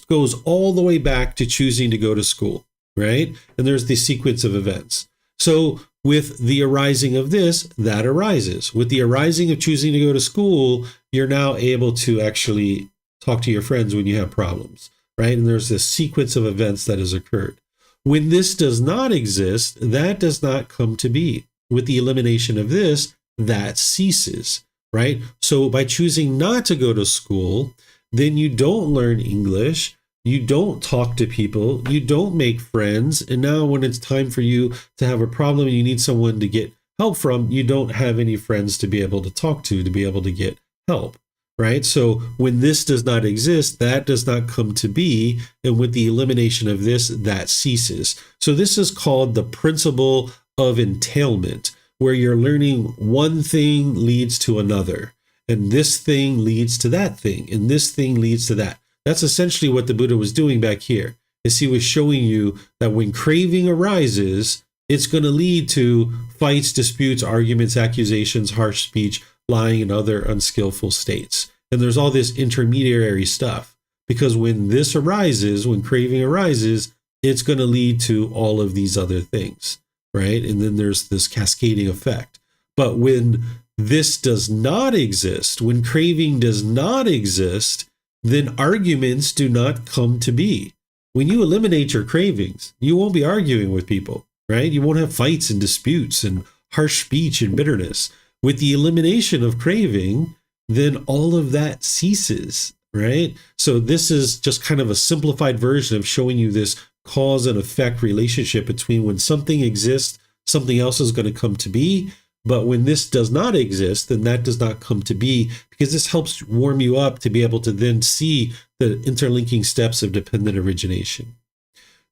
goes all the way back to choosing to go to school, right? And there's the sequence of events. So with the arising of this, that arises. With the arising of choosing to go to school, you're now able to actually talk to your friends when you have problems, right? And there's this sequence of events that has occurred. When this does not exist, that does not come to be. With the elimination of this, that ceases, right? So by choosing not to go to school, then you don't learn English, you don't talk to people, you don't make friends, and now when it's time for you to have a problem and you need someone to get help from, you don't have any friends to be able to talk to be able to get help, right? So when this does not exist, that does not come to be, and with the elimination of this, that ceases. So this is called the principle of entailment, where you're learning one thing leads to another, and this thing leads to that thing, and this thing leads to that. That's essentially what the Buddha was doing back here, is he was showing you that when craving arises, it's going to lead to fights, disputes, arguments, accusations, harsh speech, lying, and other unskillful states. And there's all this intermediary stuff, because when this arises, when craving arises, it's going to lead to all of these other things, right? And then there's this cascading effect. But when this does not exist, when craving does not exist, then arguments do not come to be. When you eliminate your cravings, you won't be arguing with people, right? You won't have fights and disputes and harsh speech and bitterness. With the elimination of craving, then all of that ceases, right? So this is just kind of a simplified version of showing you this cause and effect relationship between when something exists, something else is going to come to be. But when this does not exist, then that does not come to be, because this helps warm you up to be able to then see the interlinking steps of dependent origination.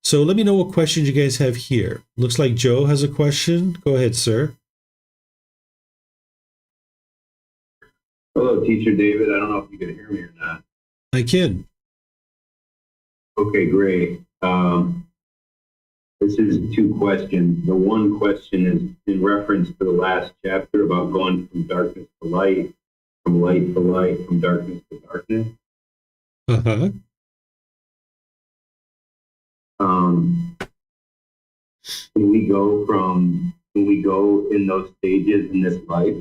So let me know what questions you guys have here. Looks like Joe has a question. Go ahead, sir. Hello, Teacher David. I don't know if you can hear me or not. I can. Okay, great. This is two questions. The one question is in reference to the last chapter about going from darkness to light, from light to light, from darkness to darkness. Uh-huh. Can we go in those stages in this life?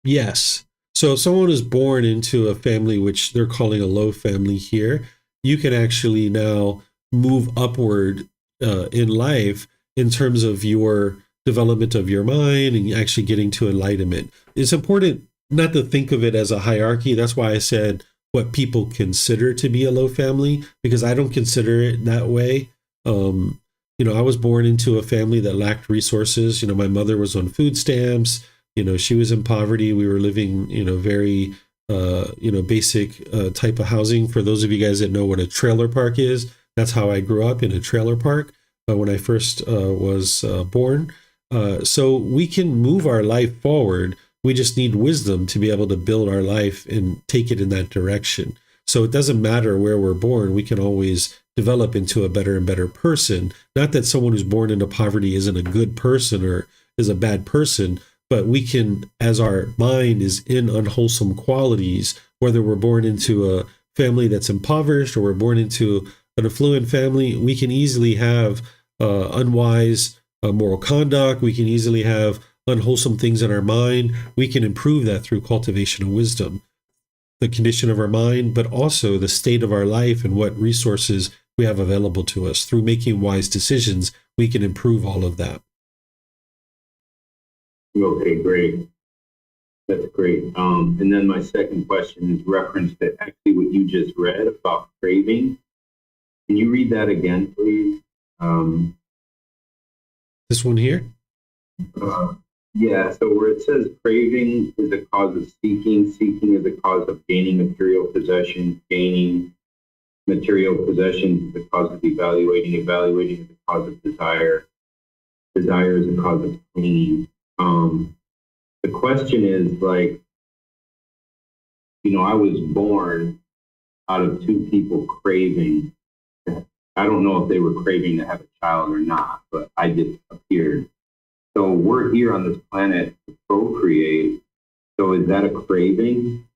Yes. So if someone is born into a family, which they're calling a low family here, you can actually now move upward in life in terms of your development of your mind and actually getting to enlightenment. It's important not to think of it as a hierarchy. That's why I said what people consider to be a low family, because I don't consider it that way. I was born into a family that lacked resources. My mother was on food stamps. She was in poverty. We were living, very, basic type of housing. For those of you guys that know what a trailer park is, that's how I grew up, in a trailer park when I first was born. So we can move our life forward. We just need wisdom to be able to build our life and take it in that direction. So it doesn't matter where we're born. We can always develop into a better and better person. Not that someone who's born into poverty isn't a good person or is a bad person, but we can, as our mind is in unwholesome qualities, whether we're born into a family that's impoverished or we're born into an affluent family, we can easily have unwise moral conduct. We can easily have unwholesome things in our mind. We can improve that through cultivation of wisdom, the condition of our mind, but also the state of our life and what resources we have available to us. Through making wise decisions, we can improve all of that. Okay, great. That's great. And then my second question is reference to actually what you just read about craving. Can you read that again, please? This one here? Yeah, so where it says craving is a cause of seeking, seeking is a cause of gaining material possession, gaining material possession is the cause of evaluating, evaluating is the cause of desire, desire is the cause of clinging. The question is like, I was born out of two people craving. I don't know if they were craving to have a child or not, but I just appeared. So we're here on this planet to procreate. So is that a craving?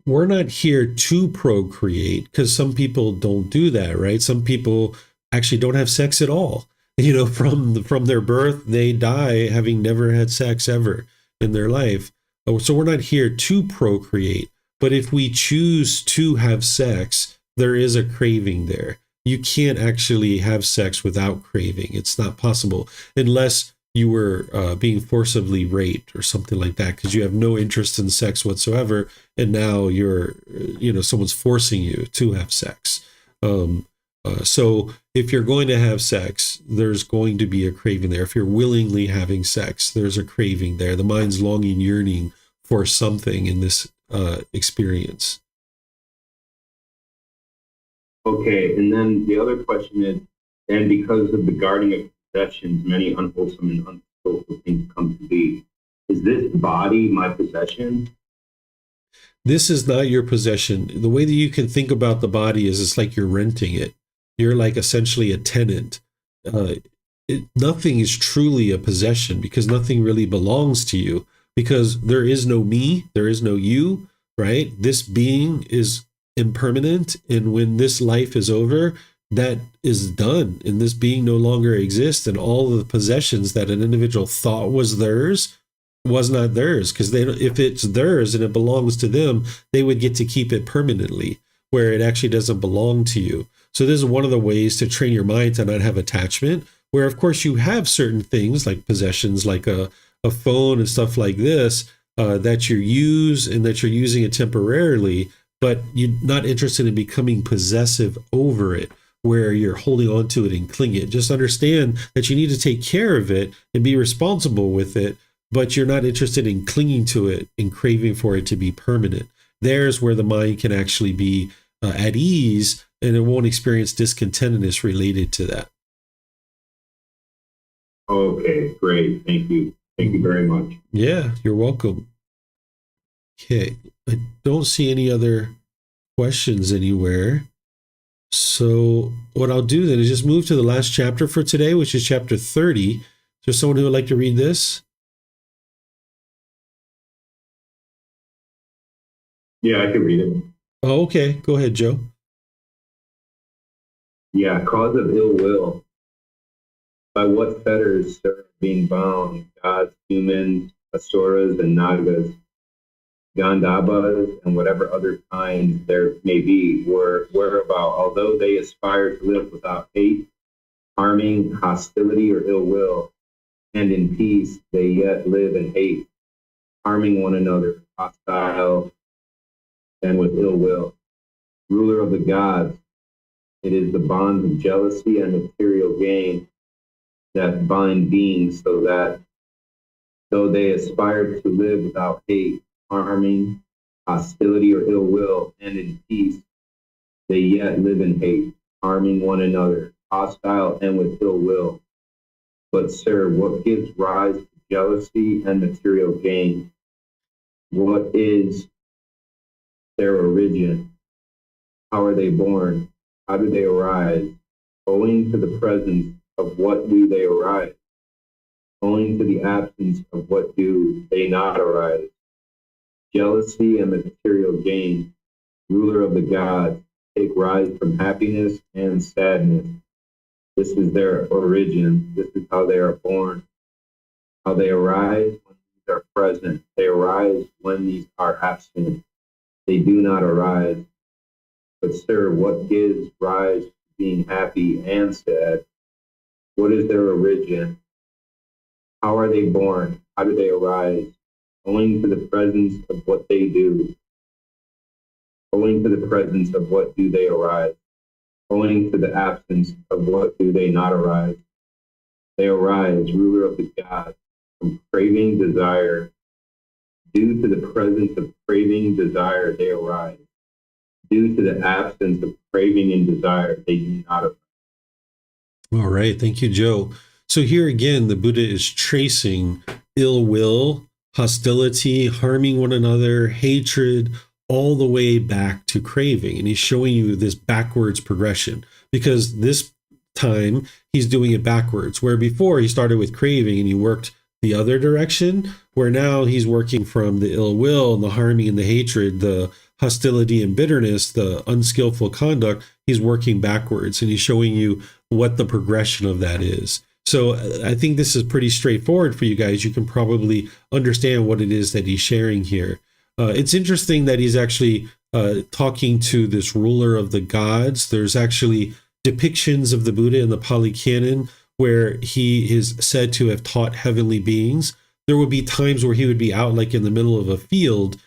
We're not here to procreate because some people don't do that, right? Some people actually don't have sex at all. From their birth, they die having never had sex ever in their life. So we're not here to procreate. But if we choose to have sex, there is a craving there. You can't actually have sex without craving. It's not possible unless you were being forcibly raped or something like that, because you have no interest in sex whatsoever, and now someone's forcing you to have sex. So if you're going to have sex, there's going to be a craving there. If you're willingly having sex, there's a craving there. The mind's longing, yearning for something in this experience. Okay, and then the other question is, and because of the guarding of possessions, many unwholesome and unskillful things come to be. Is this body my possession? This is not your possession. The way that you can think about the body is it's like you're renting it. You're like essentially a tenant. Nothing is truly a possession because nothing really belongs to you, because there is no me, there is no you, right? This being is impermanent, and when this life is over, that is done, and this being no longer exists, and all of the possessions that an individual thought was theirs was not theirs, because if it's theirs and it belongs to them, they would get to keep it permanently, where it actually doesn't belong to you. So this is one of the ways to train your mind to not have attachment, where of course you have certain things like possessions, like a phone and stuff like this, that you use and that you're using it temporarily, but you're not interested in becoming possessive over it, where you're holding on to it and clinging it. Just understand that you need to take care of it and be responsible with it, but you're not interested in clinging to it and craving for it to be permanent. There's where the mind can actually be at ease, and it won't experience discontentedness related to that. Okay, great. Thank you. Thank you very much. Yeah, you're welcome. Okay, I don't see any other questions anywhere. So what I'll do then is just move to the last chapter for today, which is chapter 30. Is there someone who would like to read this? Yeah, I can read it. Oh, okay. Go ahead, Joe. Yeah, cause of ill will. By what fetters serve being bound? Gods, humans, asuras, and nagas, Gandhabas, and whatever other kinds there may be, whereabout, although they aspire to live without hate, harming, hostility, or ill will, and in peace, they yet live in hate, harming one another, hostile, and with ill will. Ruler of the gods, it is the bonds of jealousy and material gain that bind beings, so that though they aspire to live without hate, harming, hostility, or ill will, and in peace, they yet live in hate, harming one another, hostile and with ill will. But, sir, what gives rise to jealousy and material gain? What is their origin? How are they born? How do they arise? Owing to the presence of what do they arise? Owing to the absence of what do they not arise? Jealousy and material gain, ruler of the gods, take rise from happiness and sadness. This is their origin. This is how they are born. How they arise when these are present. They arise when these are absent. They do not arise. But, sir, what gives rise to being happy and sad? What is their origin? How are they born? How do they arise? Owing to the presence of what they do. Owing to the presence of what do they arise? Owing to the absence of what do they not arise? They arise, ruler of the gods, from craving desire. Due to the presence of craving desire, they arise. Due to the absence of craving and desire, they do not arise. All right. Thank you, Joe. So here again, the Buddha is tracing ill will, hostility, harming one another, hatred, all the way back to craving. And he's showing you this backwards progression, because this time he's doing it backwards, where before he started with craving and he worked the other direction, where now he's working from the ill will and the harming and the hatred, the hostility and bitterness, the unskillful conduct. He's working backwards, and he's showing you what the progression of that is. So I think this is pretty straightforward for you guys. You can probably understand what it is that he's sharing here. It's interesting that he's actually talking to this ruler of the gods. There's actually depictions of the Buddha in the Pali Canon where he is said to have taught heavenly beings. There would be times where he would be out like in the middle of a field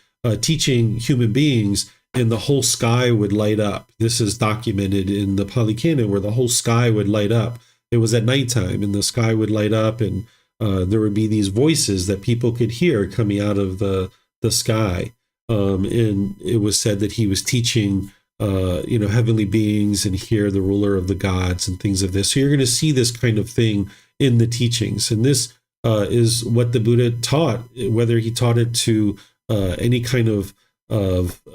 teaching human beings, and the whole sky would light up. This is documented in the Pali Canon, where the whole sky would light up. It was at nighttime, and the sky would light up, and there would be these voices that people could hear coming out of the sky. And it was said that he was teaching heavenly beings and hear the ruler of the gods and things of this. So you're going to see this kind of thing in the teachings. And this is what the Buddha taught, whether he taught it to any kind of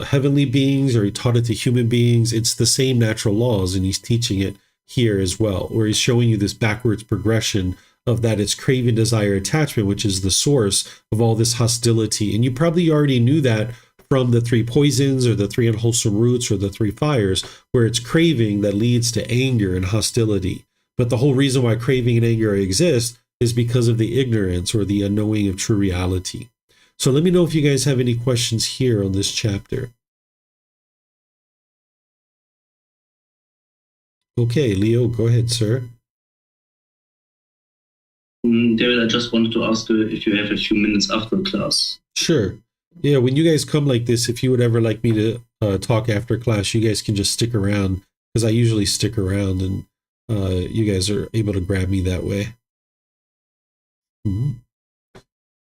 heavenly beings or he taught it to human beings. It's the same natural laws, and he's teaching it here as well, where he's showing you this backwards progression of that. It's craving, desire, attachment, which is the source of all this hostility. And you probably already knew that from the 3 poisons or the 3 unwholesome roots or the 3 fires, where it's craving that leads to anger and hostility. But the whole reason why craving and anger exist is because of the ignorance or the unknowing of true reality. So let me know if you guys have any questions here on this chapter. Okay, Leo, go ahead, sir. David, I just wanted to ask you if you have a few minutes after class. Sure. Yeah, when you guys come like this, if you would ever like me to talk after class, you guys can just stick around, because I usually stick around, and you guys are able to grab me that way. Mm-hmm.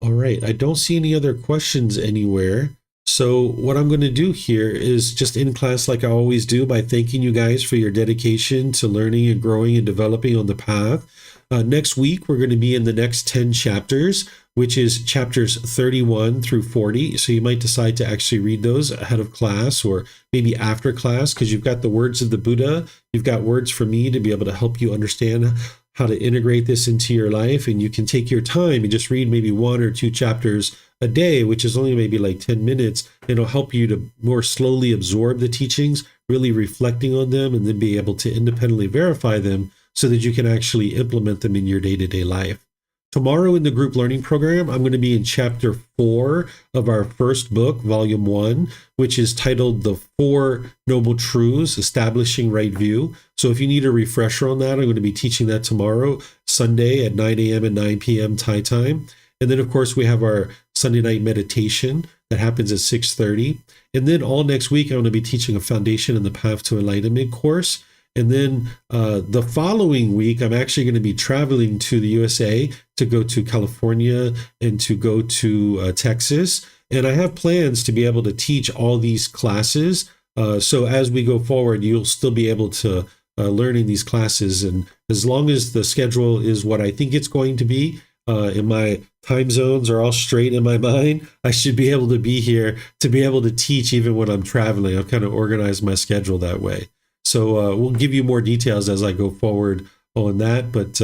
All right, I don't see any other questions anywhere. So what I'm going to do here is just in class, like I always do, by thanking you guys for your dedication to learning and growing and developing on the path. Next week, we're going to be in the next 10 chapters, which is chapters 31 through 40. So you might decide to actually read those ahead of class or maybe after class, because you've got the words of the Buddha. You've got words from me to be able to help you understand how to integrate this into your life. And you can take your time and just read maybe 1 or 2 chapters a day, which is only maybe like 10 minutes. It'll help you to more slowly absorb the teachings, really reflecting on them, and then be able to independently verify them so that you can actually implement them in your day-to-day life. Tomorrow in the group learning program, I'm going to be in chapter 4 of our first book, volume 1, which is titled The 4 Noble Truths, Establishing Right View. So if you need a refresher on that, I'm going to be teaching that tomorrow, Sunday at 9 a.m. and 9 p.m. Thai time. And then, of course, we have our Sunday night meditation that happens at 6:30. And then all next week, I'm going to be teaching a Foundation in the Path to Enlightenment course. And then the following week, I'm actually going to be traveling to the USA to go to California and to go to Texas. And I have plans to be able to teach all these classes. So as we go forward, you'll still be able to learn in these classes. And as long as the schedule is what I think it's going to be, and my time zones are all straight in my mind, I should be able to be here to be able to teach even when I'm traveling. I've kind of organized my schedule that way. So we'll give you more details as I go forward on that. But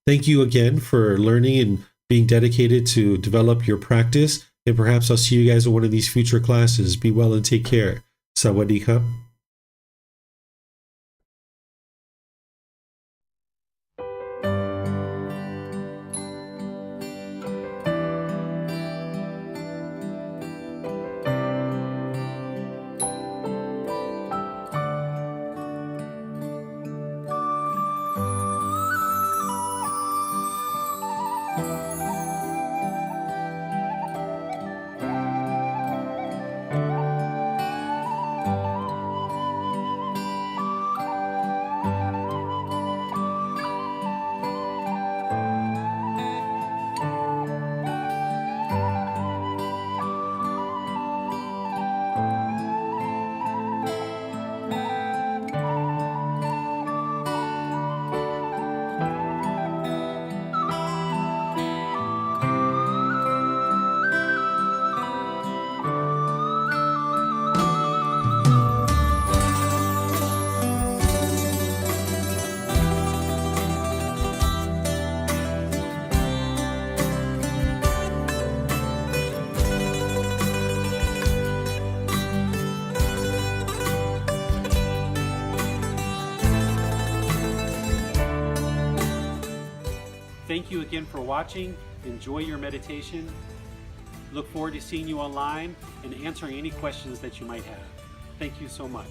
thank you again for learning and being dedicated to develop your practice. And perhaps I'll see you guys in one of these future classes. Be well and take care. Sawadee-ka. Thank you again for watching. Enjoy your meditation. Look forward to seeing you online and answering any questions that you might have. Thank you so much.